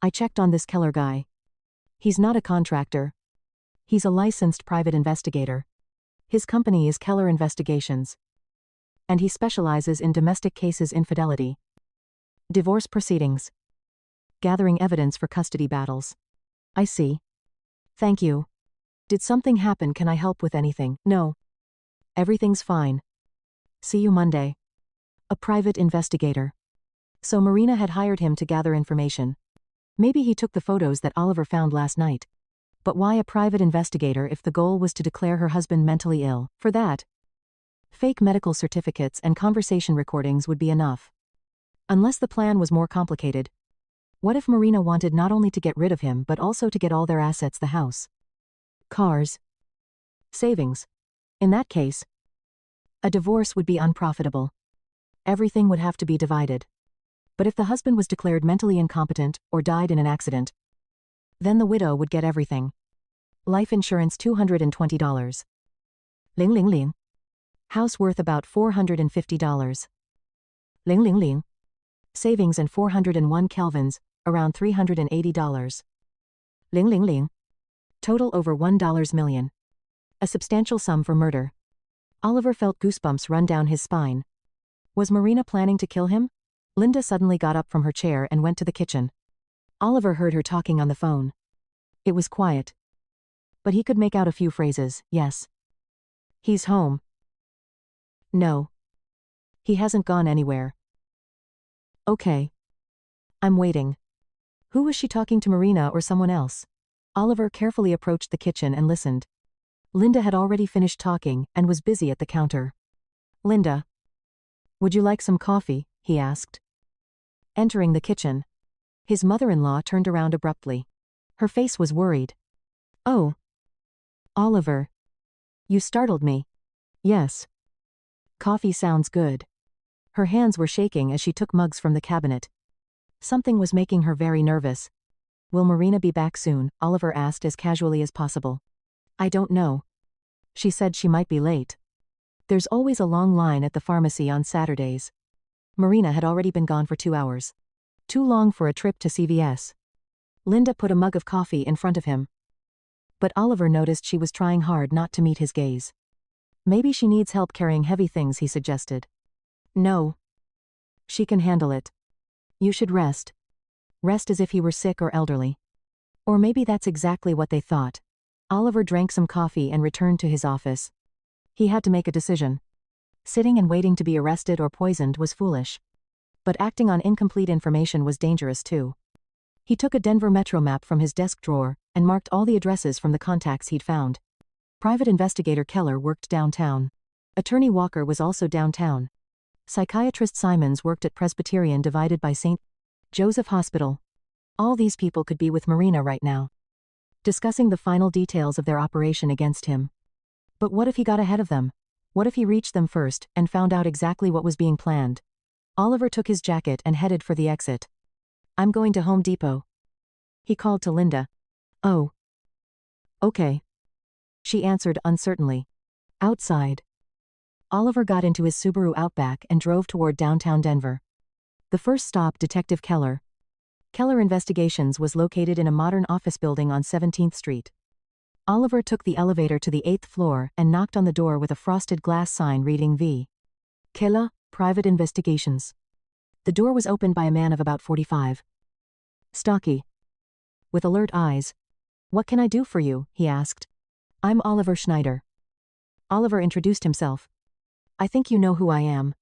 I checked on this Keller guy. He's not a contractor. He's a licensed private investigator. His company is Keller Investigations. And he specializes in domestic cases, infidelity, divorce proceedings, gathering evidence for custody battles. I see. Thank you. Did something happen? Can I help with anything? No. Everything's fine. See you Monday. A private investigator. So Marina had hired him to gather information. Maybe he took the photos that Oliver found last night. But why a private investigator if the goal was to declare her husband mentally ill? For that, Fake medical certificates and conversation recordings would be enough. Unless the plan was more complicated. What if Marina wanted not only to get rid of him but also to get all their assets, the house, cars, savings? In that case, a divorce would be unprofitable. Everything would have to be divided. But if the husband was declared mentally incompetent or died in an accident, then the widow would get everything. Life insurance $220. Ling ling ling. House worth about $450. Ling ling ling. Savings and 401 kelvins, around $380. Ling ling ling. Total over $1 million. A substantial sum for murder. Oliver felt goosebumps run down his spine. Was Marina planning to kill him? Linda suddenly got up from her chair and went to the kitchen. Oliver heard her talking on the phone. It was quiet. But he could make out a few phrases. Yes. He's home. No. He hasn't gone anywhere. Okay. I'm waiting. Who was she talking to, Marina or someone else? Oliver carefully approached the kitchen and listened. Linda had already finished talking and was busy at the counter. Linda. Would you like some coffee? He asked. Entering the kitchen. His mother-in-law turned around abruptly. Her face was worried. Oh. Oliver. You startled me. Yes. Coffee sounds good. Her hands were shaking as she took mugs from the cabinet. Something was making her very nervous. Will Marina be back soon? Oliver asked as casually as possible. I don't know. She said she might be late. There's always a long line at the pharmacy on Saturdays. Marina had already been gone for 2 hours. Too long for a trip to CVS. Linda put a mug of coffee in front of him. But Oliver noticed she was trying hard not to meet his gaze. Maybe she needs help carrying heavy things, he suggested. No. She can handle it. You should rest. Rest as if he were sick or elderly. Or maybe that's exactly what they thought. Oliver drank some coffee and returned to his office. He had to make a decision. Sitting and waiting to be arrested or poisoned was foolish. But acting on incomplete information was dangerous too. He took a Denver Metro map from his desk drawer and marked all the addresses from the contacts he'd found. Private investigator Keller worked downtown. Attorney Walker was also downtown. Psychiatrist Simons worked at Presbyterian divided by St. Joseph Hospital. All these people could be with Marina right now, discussing the final details of their operation against him. But what if he got ahead of them? What if he reached them first and found out exactly what was being planned? Oliver took his jacket and headed for the exit. I'm going to Home Depot. He called to Linda. Oh. Okay. She answered uncertainly. Outside. Oliver got into his Subaru Outback and drove toward downtown Denver. The first stop, Detective Keller. Keller Investigations was located in a modern office building on 17th Street. Oliver took the elevator to the 8th floor and knocked on the door with a frosted glass sign reading V. Keller, Private Investigations. The door was opened by a man of about 45. Stocky. With alert eyes. What can I do for you? He asked. I'm Oliver Schneider. Oliver introduced himself. I think you know who I am.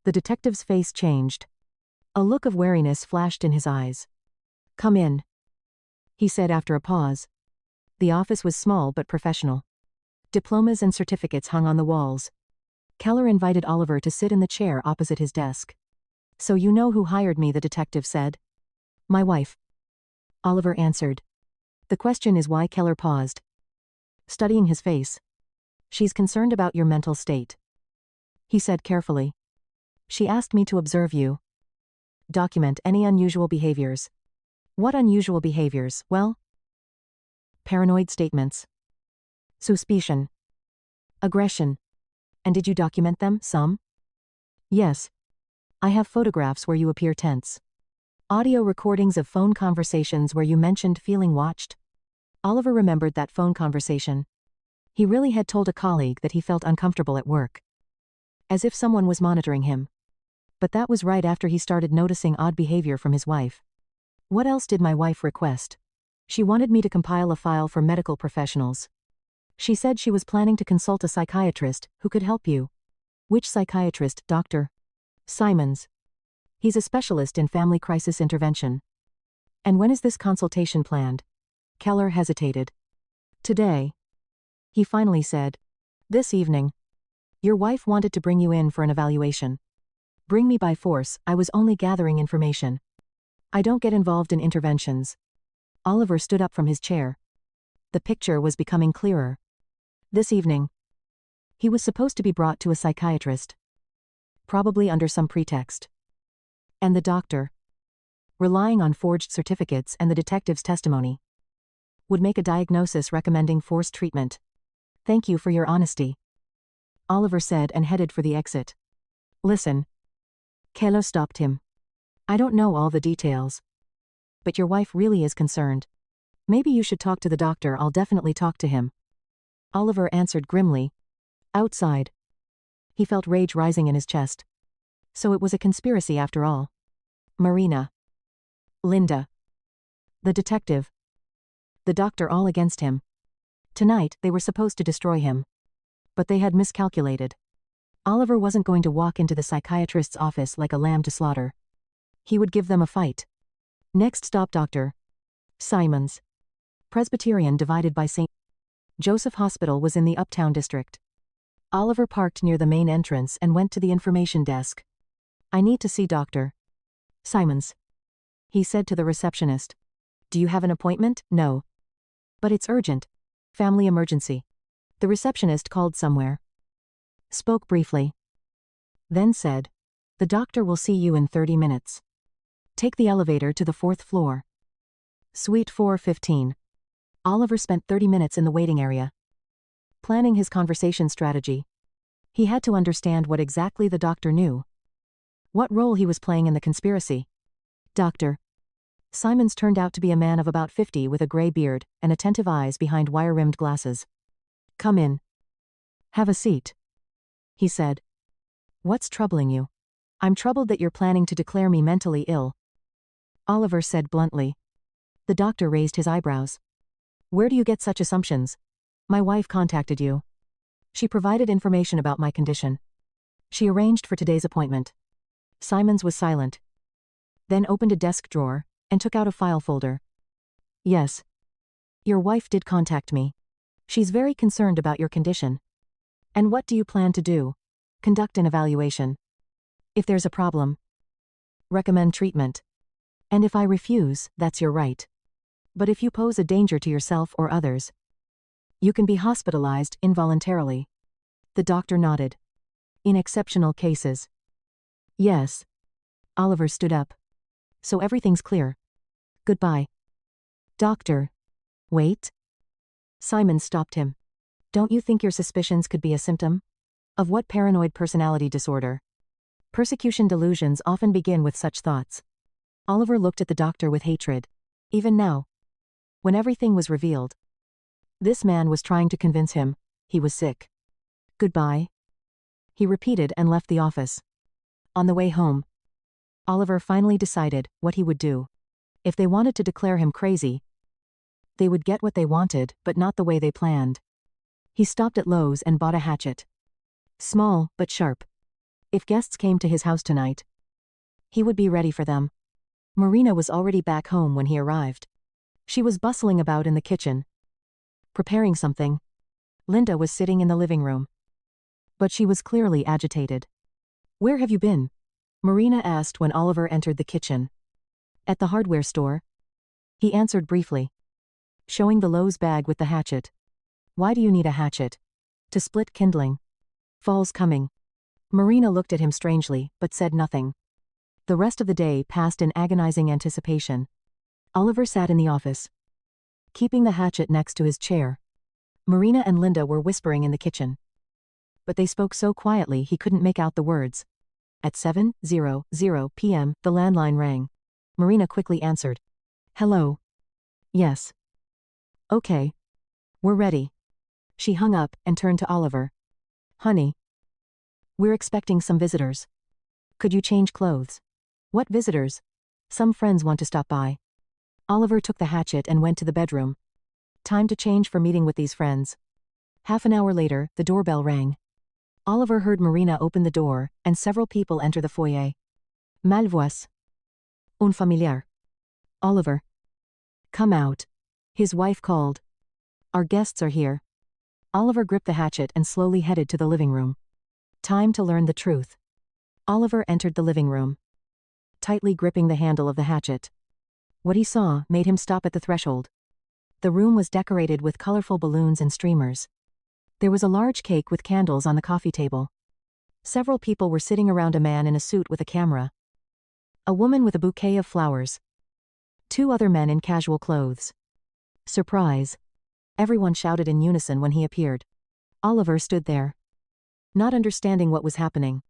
The detective's face changed. A look of wariness flashed in his eyes. Come in, he said after a pause. The office was small but professional. Diplomas and certificates hung on the walls. Keller invited Oliver to sit in the chair opposite his desk. So you know who hired me, the detective said. My wife. Oliver answered. The question is why? Keller paused, studying his face. She's concerned about your mental state, he said carefully. She asked me to observe you. Document any unusual behaviors. What unusual behaviors? Well, paranoid statements, suspicion, aggression. And did you document them? Some? Yes. I have photographs where you appear tense. Audio recordings of phone conversations where you mentioned feeling watched. Oliver remembered that phone conversation. He really had told a colleague that he felt uncomfortable at work. As if someone was monitoring him. But that was right after he started noticing odd behavior from his wife. What else did my wife request? She wanted me to compile a file for medical professionals. She said she was planning to consult a psychiatrist who could help you. Which psychiatrist, Dr. Simons? He's a specialist in family crisis intervention. And when is this consultation planned? Keller hesitated. Today. He finally said. This evening. Your wife wanted to bring you in for an evaluation. Bring me by force, I was only gathering information. I don't get involved in interventions. Oliver stood up from his chair. The picture was becoming clearer. This evening, he was supposed to be brought to a psychiatrist. Probably under some pretext. And the doctor, relying on forged certificates and the detective's testimony, would make a diagnosis recommending forced treatment. Thank you for your honesty, Oliver said and headed for the exit. Listen. Kelo stopped him. I don't know all the details. But your wife really is concerned. Maybe you should talk to the doctor. I'll definitely talk to him. Oliver answered grimly. Outside. He felt rage rising in his chest. So it was a conspiracy after all. Marina. Linda. The detective. The doctor, all against him. Tonight, they were supposed to destroy him. But they had miscalculated. Oliver wasn't going to walk into the psychiatrist's office like a lamb to slaughter. He would give them a fight. Next stop, Dr. Simons. Presbyterian divided by St. Joseph Hospital was in the Uptown District. Oliver parked near the main entrance and went to the information desk. I need to see Dr. Simons, he said to the receptionist. Do you have an appointment? No. But it's urgent. Family emergency. The receptionist called somewhere. Spoke briefly. Then said, the doctor will see you in 30 minutes. Take the elevator to the 4th floor. Suite 415. Oliver spent 30 minutes in the waiting area, planning his conversation strategy. He had to understand what exactly the doctor knew. What role he was playing in the conspiracy. Dr. Simons turned out to be a man of about 50 with a gray beard and attentive eyes behind wire-rimmed glasses. Come in. Have a seat, he said. What's troubling you? I'm troubled that you're planning to declare me mentally ill, Oliver said bluntly. The doctor raised his eyebrows. Where do you get such assumptions? My wife contacted you. She provided information about my condition. She arranged for today's appointment. Simons was silent. Then opened a desk drawer and took out a file folder. Yes. Your wife did contact me. She's very concerned about your condition. And what do you plan to do? Conduct an evaluation. If there's a problem, recommend treatment. And if I refuse, that's your right. But if you pose a danger to yourself or others, you can be hospitalized involuntarily. The doctor nodded. In exceptional cases. Yes. Oliver stood up. So everything's clear. Goodbye. Doctor. Wait. Simon stopped him. Don't you think your suspicions could be a symptom? Of what paranoid personality disorder? Persecution delusions often begin with such thoughts. Oliver looked at the doctor with hatred. Even now, when everything was revealed, this man was trying to convince him he was sick. Goodbye, he repeated and left the office. On the way home, Oliver finally decided what he would do. If they wanted to declare him crazy, they would get what they wanted, but not the way they planned. He stopped at Lowe's and bought a hatchet. Small, but sharp. If guests came to his house tonight, he would be ready for them. Marina was already back home when he arrived. She was bustling about in the kitchen, preparing something. Linda was sitting in the living room. But she was clearly agitated. Where have you been? Marina asked when Oliver entered the kitchen. At the hardware store. He answered briefly, showing the Lowe's bag with the hatchet. Why do you need a hatchet? To split kindling. Fall's coming. Marina looked at him strangely, but said nothing. The rest of the day passed in agonizing anticipation. Oliver sat in the office, keeping the hatchet next to his chair. Marina and Linda were whispering in the kitchen, but they spoke so quietly he couldn't make out the words. At 7:00 p.m., the landline rang. Marina quickly answered. Hello. Yes. Okay. We're ready. She hung up and turned to Oliver. Honey, we're expecting some visitors. Could you change clothes? What visitors? Some friends want to stop by. Oliver took the hatchet and went to the bedroom. Time to change for meeting with these friends. Half an hour later, the doorbell rang. Oliver heard Marina open the door, and several people enter the foyer. Malvoies. Un familiar. Oliver. Come out. His wife called. Our guests are here. Oliver gripped the hatchet and slowly headed to the living room. Time to learn the truth. Oliver entered the living room, tightly gripping the handle of the hatchet. What he saw made him stop at the threshold. The room was decorated with colorful balloons and streamers. There was a large cake with candles on the coffee table. Several people were sitting around a man in a suit with a camera. A woman with a bouquet of flowers. 2 other men in casual clothes. Surprise! Everyone shouted in unison when he appeared. Oliver stood there, not understanding what was happening.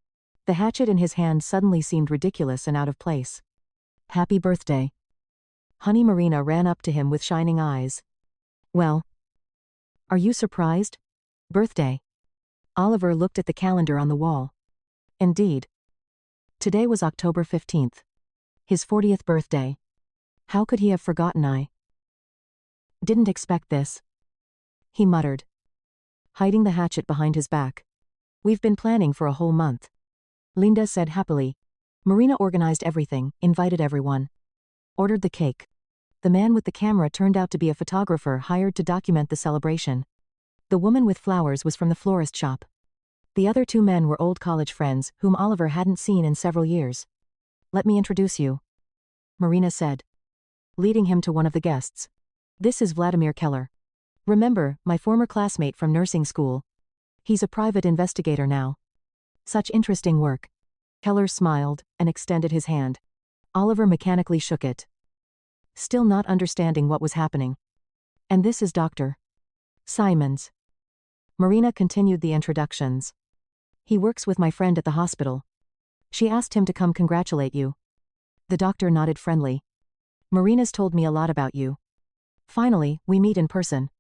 The hatchet in his hand suddenly seemed ridiculous and out of place. Happy birthday. Honey Marina ran up to him with shining eyes. Well, are you surprised? Birthday. Oliver looked at the calendar on the wall. Indeed. Today was October 15th. His 40th birthday. How could he have forgotten? I didn't expect this, he muttered, hiding the hatchet behind his back. We've been planning for a whole month, Linda said happily. Marina organized everything, invited everyone, ordered the cake. The man with the camera turned out to be a photographer hired to document the celebration. The woman with flowers was from the florist shop. The other 2 men were old college friends whom Oliver hadn't seen in several years. Let me introduce you, Marina said, leading him to one of the guests. This is Vladimir Keller. Remember, my former classmate from nursing school. He's a private investigator now. Such interesting work. Keller smiled and extended his hand. Oliver mechanically shook it, still not understanding what was happening. And this is Dr. Simons. Marina continued the introductions. He works with my friend at the hospital. She asked him to come congratulate you. The doctor nodded friendly. Marina's told me a lot about you. Finally, we meet in person.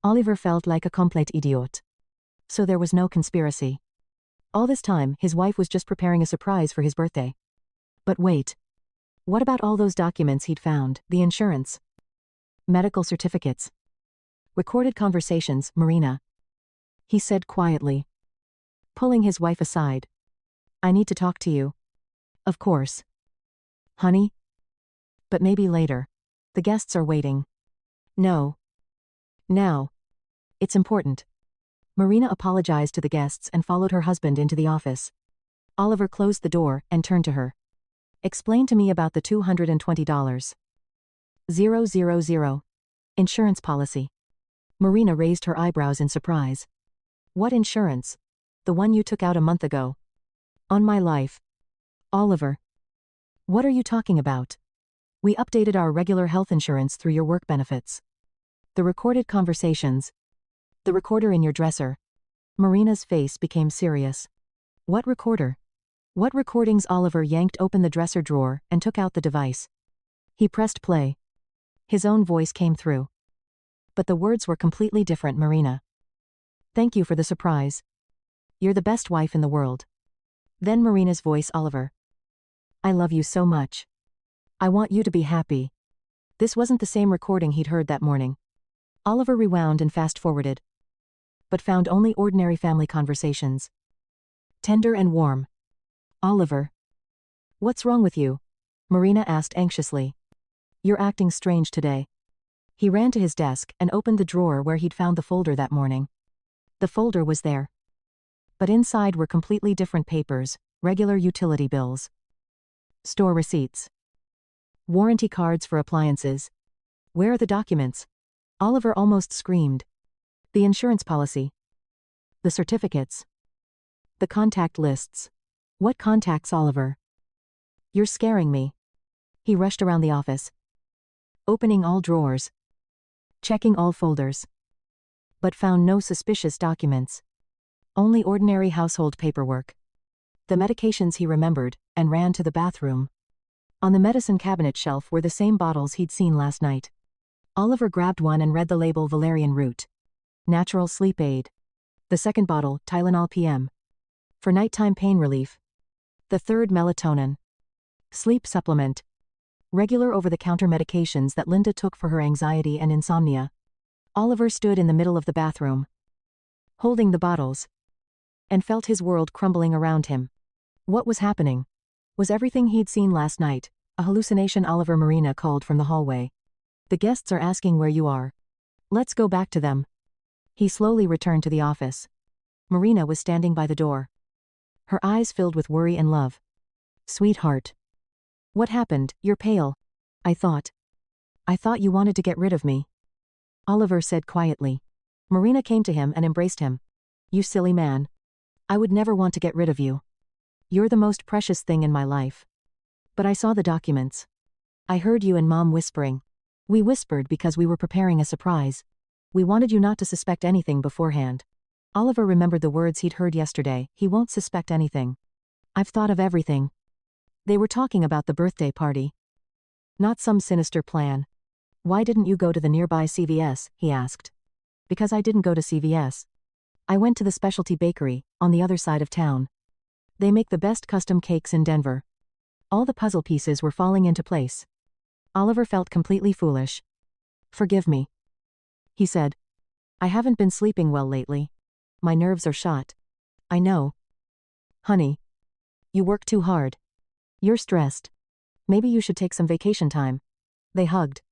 Oliver felt like a complete idiot. So there was no conspiracy. All this time, his wife was just preparing a surprise for his birthday. But wait. What about all those documents he'd found, the insurance? Medical certificates. Recorded conversations, Marina. He said quietly, pulling his wife aside. I need to talk to you. Of course. Honey? But maybe later. The guests are waiting. No. Now. It's important. Marina apologized to the guests and followed her husband into the office. Oliver closed the door and turned to her. Explain to me about the $220. 000. Insurance policy. Marina raised her eyebrows in surprise. What insurance? The one you took out a month ago. On my life. Oliver. What are you talking about? We updated our regular health insurance through your work benefits. The recorded conversations. The recorder in your dresser. Marina's face became serious. What recorder? What recordings? Oliver yanked open the dresser drawer and took out the device. He pressed play. His own voice came through. But the words were completely different. Marina. Thank you for the surprise. You're the best wife in the world. Then Marina's voice. Oliver. I love you so much. I want you to be happy. This wasn't the same recording he'd heard that morning. Oliver rewound and fast-forwarded, but found only ordinary family conversations. Tender and warm. Oliver. What's wrong with you? Marina asked anxiously. You're acting strange today. He ran to his desk and opened the drawer where he'd found the folder that morning. The folder was there. But inside were completely different papers, regular utility bills, store receipts, warranty cards for appliances. Where are the documents? Oliver almost screamed. The insurance policy. The certificates. The contact lists. What contacts, Oliver? You're scaring me. He rushed around the office, opening all drawers, checking all folders, but found no suspicious documents. Only ordinary household paperwork. The medications he remembered, and ran to the bathroom. On the medicine cabinet shelf were the same bottles he'd seen last night. Oliver grabbed one and read the label valerian root. Natural sleep aid. The second bottle, Tylenol PM. For nighttime pain relief. The third, melatonin. Sleep supplement. Regular over-the-counter medications that Linda took for her anxiety and insomnia. Oliver stood in the middle of the bathroom, holding the bottles, and felt his world crumbling around him. What was happening? Was everything he'd seen last night a hallucination? Oliver. Marina called from the hallway. The guests are asking where you are. Let's go back to them. He slowly returned to the office. Marina was standing by the door. Her eyes filled with worry and love. Sweetheart. What happened? You're pale. I thought you wanted to get rid of me. Oliver said quietly. Marina came to him and embraced him. You silly man. I would never want to get rid of you. You're the most precious thing in my life. But I saw the documents. I heard you and Mom whispering. We whispered because we were preparing a surprise. We wanted you not to suspect anything beforehand. Oliver remembered the words he'd heard yesterday. He won't suspect anything. I've thought of everything. They were talking about the birthday party. Not some sinister plan. Why didn't you go to the nearby CVS? He asked. Because I didn't go to CVS. I went to the specialty bakery, on the other side of town. They make the best custom cakes in Denver. All the puzzle pieces were falling into place. Oliver felt completely foolish. Forgive me, he said. I haven't been sleeping well lately. My nerves are shot. I know. Honey. You work too hard. You're stressed. Maybe you should take some vacation time. They hugged.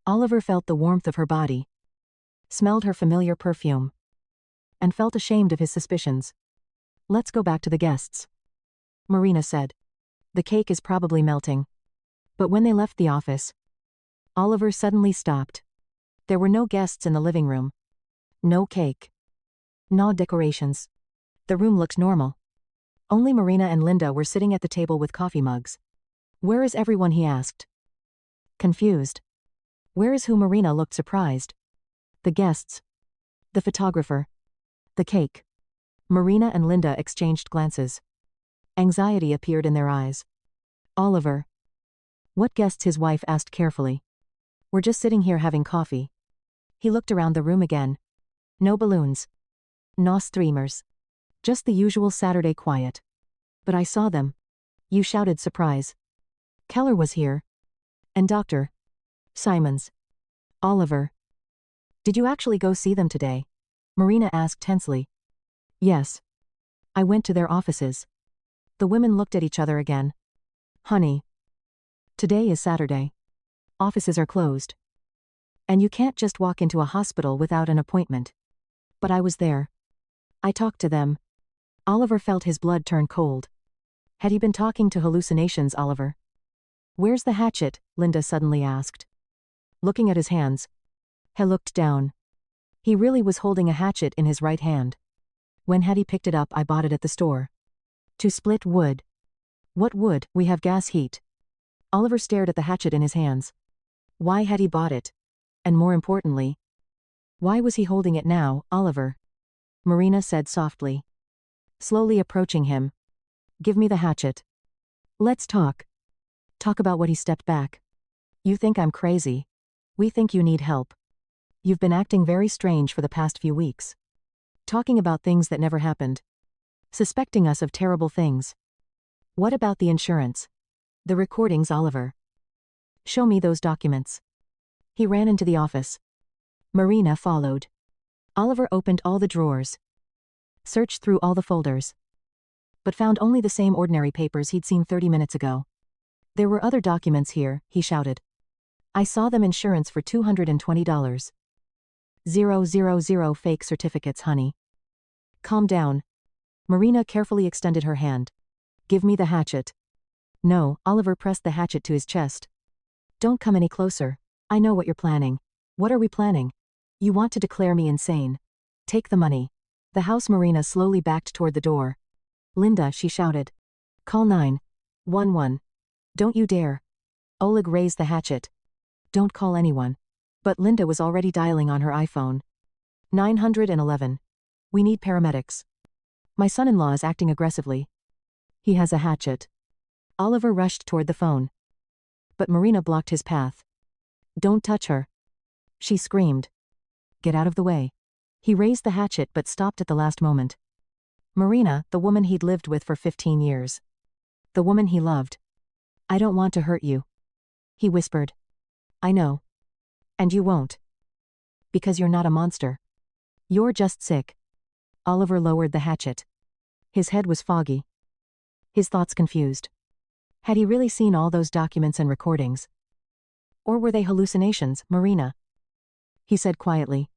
Oliver felt the warmth of her body. Smelled her familiar perfume. And felt ashamed of his suspicions. Let's go back to the guests, Marina said. The cake is probably melting. But when they left the office, Oliver suddenly stopped. There were no guests in the living room. No cake. No decorations. The room looked normal. Only Marina and Linda were sitting at the table with coffee mugs. Where is everyone? He asked. Confused. Where is who? Marina looked surprised. The guests. The photographer. The cake. Marina and Linda exchanged glances. Anxiety appeared in their eyes. Oliver. What guests? His wife asked carefully. We're just sitting here having coffee. He looked around the room again. No balloons. No streamers. Just the usual Saturday quiet. But I saw them. You shouted surprise. Keller was here. And Dr. Simons. Oliver. Did you actually go see them today? Marina asked tensely. Yes. I went to their offices. The women looked at each other again. Honey. Today is Saturday. Offices are closed. And you can't just walk into a hospital without an appointment. But I was there. I talked to them. Oliver felt his blood turn cold. Had he been talking to hallucinations? Oliver. Where's the hatchet? Linda suddenly asked. Looking at his hands. He looked down. He really was holding a hatchet in his right hand. When had he picked it up? I bought it at the store. To split wood. What wood? We have gas heat. Oliver stared at the hatchet in his hands. Why had he bought it? And more importantly, why was he holding it now? Oliver. Marina said softly. Slowly approaching him. Give me the hatchet. Let's talk. Talk about what? He stepped back. You think I'm crazy. We think you need help. You've been acting very strange for the past few weeks. Talking about things that never happened. Suspecting us of terrible things. What about the insurance? The recordings? Oliver. Show me those documents. He ran into the office. Marina followed. Oliver opened all the drawers. Searched through all the folders. But found only the same ordinary papers he'd seen 30 minutes ago. There were other documents here, he shouted. I saw them. Insurance for $220. 000 fake certificates. Honey. Calm down. Marina carefully extended her hand. Give me the hatchet. No. Oliver pressed the hatchet to his chest. Don't come any closer. I know what you're planning. What are we planning? You want to declare me insane. Take the money. The house. Marina slowly backed toward the door. Linda, she shouted. Call 911. Don't you dare. Oleg raised the hatchet. Don't call anyone. But Linda was already dialing on her iPhone. 911. We need paramedics. My son-in-law is acting aggressively. He has a hatchet. Oliver rushed toward the phone. But Marina blocked his path. Don't touch her. She screamed. Get out of the way. He raised the hatchet but stopped at the last moment. Marina, the woman he'd lived with for 15 years. The woman he loved. I don't want to hurt you. He whispered. I know. And you won't. Because you're not a monster. You're just sick. Oliver lowered the hatchet. His head was foggy. His thoughts confused. Had he really seen all those documents and recordings? Or were they hallucinations? Marina. He said quietly.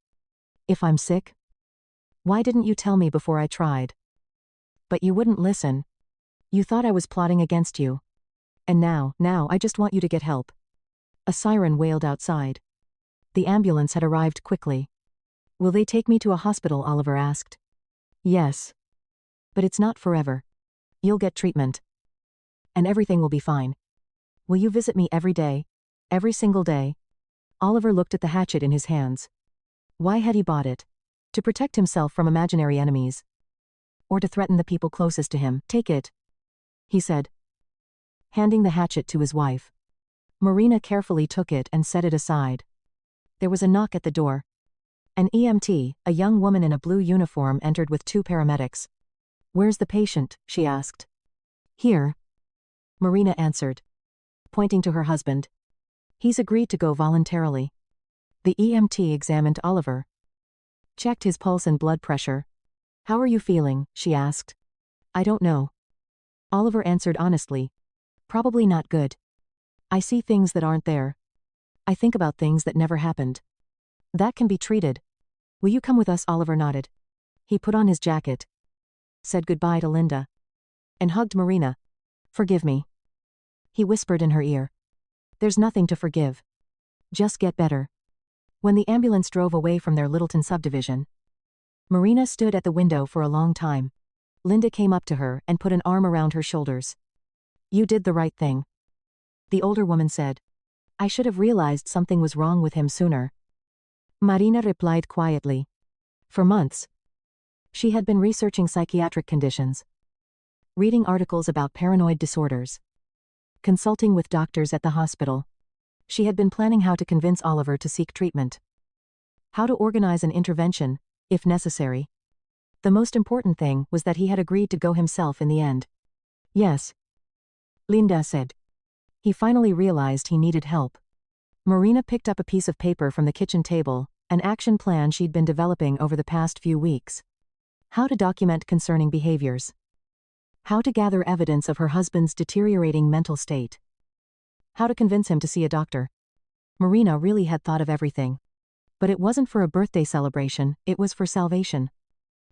If I'm sick? Why didn't you tell me before I tried? But you wouldn't listen. You thought I was plotting against you. And now I just want you to get help. A siren wailed outside. The ambulance had arrived quickly. Will they take me to a hospital? Oliver asked. Yes. But it's not forever. You'll get treatment. And everything will be fine. Will you visit me every day? Every single day? Oliver looked at the hatchet in his hands. Why had he bought it? To protect himself from imaginary enemies. Or to threaten the people closest to him. Take it, he said, handing the hatchet to his wife. Marina carefully took it and set it aside. There was a knock at the door. An EMT, a young woman in a blue uniform, entered with 2 paramedics. Where's the patient? She asked. Here, Marina answered, pointing to her husband. He's agreed to go voluntarily. The EMT examined Oliver, checked his pulse and blood pressure. How are you feeling? She asked. I don't know. Oliver answered honestly. Probably not good. I see things that aren't there. I think about things that never happened. That can be treated. Will you come with us? Oliver nodded. He put on his jacket, said goodbye to Linda, and hugged Marina. Forgive me, he whispered in her ear. There's nothing to forgive. Just get better. When the ambulance drove away from their Littleton subdivision, Marina stood at the window for a long time. Linda came up to her and put an arm around her shoulders. You did the right thing, the older woman said. I should have realized something was wrong with him sooner. Marina replied quietly. For months, she had been researching psychiatric conditions, reading articles about paranoid disorders, consulting with doctors at the hospital. She had been planning how to convince Oliver to seek treatment, how to organize an intervention, if necessary. The most important thing was that he had agreed to go himself in the end. Yes, Linda said. He finally realized he needed help. Marina picked up a piece of paper from the kitchen table, an action plan she'd been developing over the past few weeks. How to document concerning behaviors. How to gather evidence of her husband's deteriorating mental state. How to convince him to see a doctor. Marina really had thought of everything. But it wasn't for a birthday celebration, it was for salvation.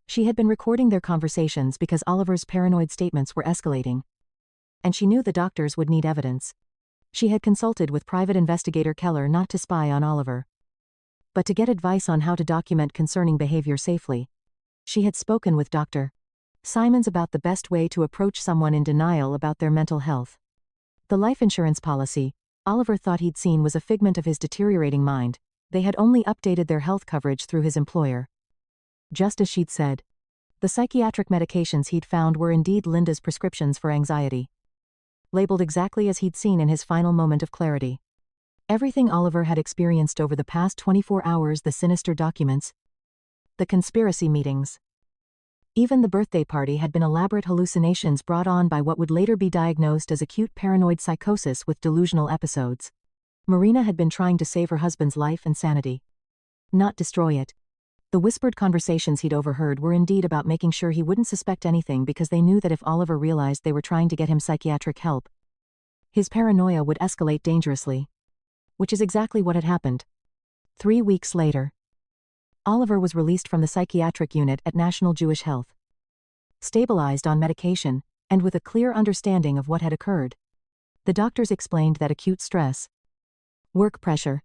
She had been recording their conversations because Oliver's paranoid statements were escalating. And she knew the doctors would need evidence. She had consulted with private investigator Keller not to spy on Oliver, but to get advice on how to document concerning behavior safely. She had spoken with Dr. Simons about the best way to approach someone in denial about their mental health. The life insurance policy Oliver thought he'd seen was a figment of his deteriorating mind. They had only updated their health coverage through his employer. Just as she'd said, the psychiatric medications he'd found were indeed Linda's prescriptions for anxiety, labeled exactly as he'd seen in his final moment of clarity. Everything Oliver had experienced over the past 24 hours, the sinister documents, the conspiracy meetings, even the birthday party, had been elaborate hallucinations brought on by what would later be diagnosed as acute paranoid psychosis with delusional episodes. Marina had been trying to save her husband's life and sanity, not destroy it. The whispered conversations he'd overheard were indeed about making sure he wouldn't suspect anything, because they knew that if Oliver realized they were trying to get him psychiatric help, his paranoia would escalate dangerously. Which is exactly what had happened. 3 weeks later, Oliver was released from the psychiatric unit at National Jewish Health, stabilized on medication, and with a clear understanding of what had occurred. The doctors explained that acute stress, work pressure,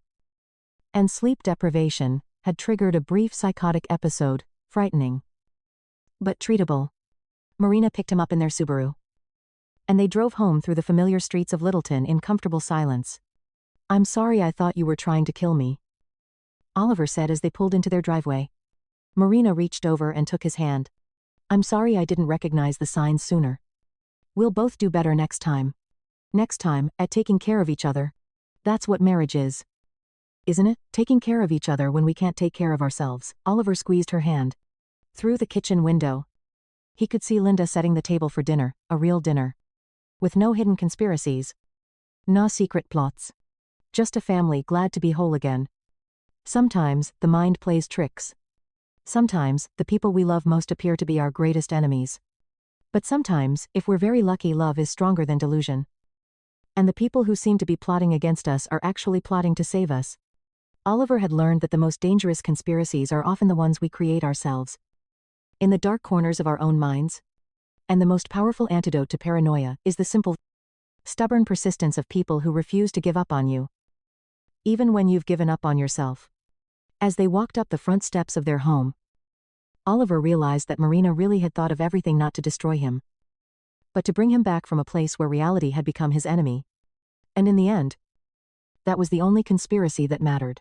and sleep deprivation had triggered a brief psychotic episode, frightening, but treatable. Marina picked him up in their Subaru, and they drove home through the familiar streets of Littleton in comfortable silence. I'm sorry, I thought you were trying to kill me, Oliver said as they pulled into their driveway. Marina reached over and took his hand. I'm sorry I didn't recognize the signs sooner. We'll both do better next time. Next time, at taking care of each other. That's what marriage is, isn't it? Taking care of each other when we can't take care of ourselves. Oliver squeezed her hand. Through the kitchen window, he could see Linda setting the table for dinner, a real dinner, with no hidden conspiracies, no secret plots. Just a family glad to be whole again. Sometimes, the mind plays tricks. Sometimes, the people we love most appear to be our greatest enemies. But sometimes, if we're very lucky, love is stronger than delusion. And the people who seem to be plotting against us are actually plotting to save us. Oliver had learned that the most dangerous conspiracies are often the ones we create ourselves, in the dark corners of our own minds. And the most powerful antidote to paranoia is the simple, stubborn persistence of people who refuse to give up on you, even when you've given up on yourself. As they walked up the front steps of their home, Oliver realized that Marina really had thought of everything not to destroy him, but to bring him back from a place where reality had become his enemy. And in the end, that was the only conspiracy that mattered.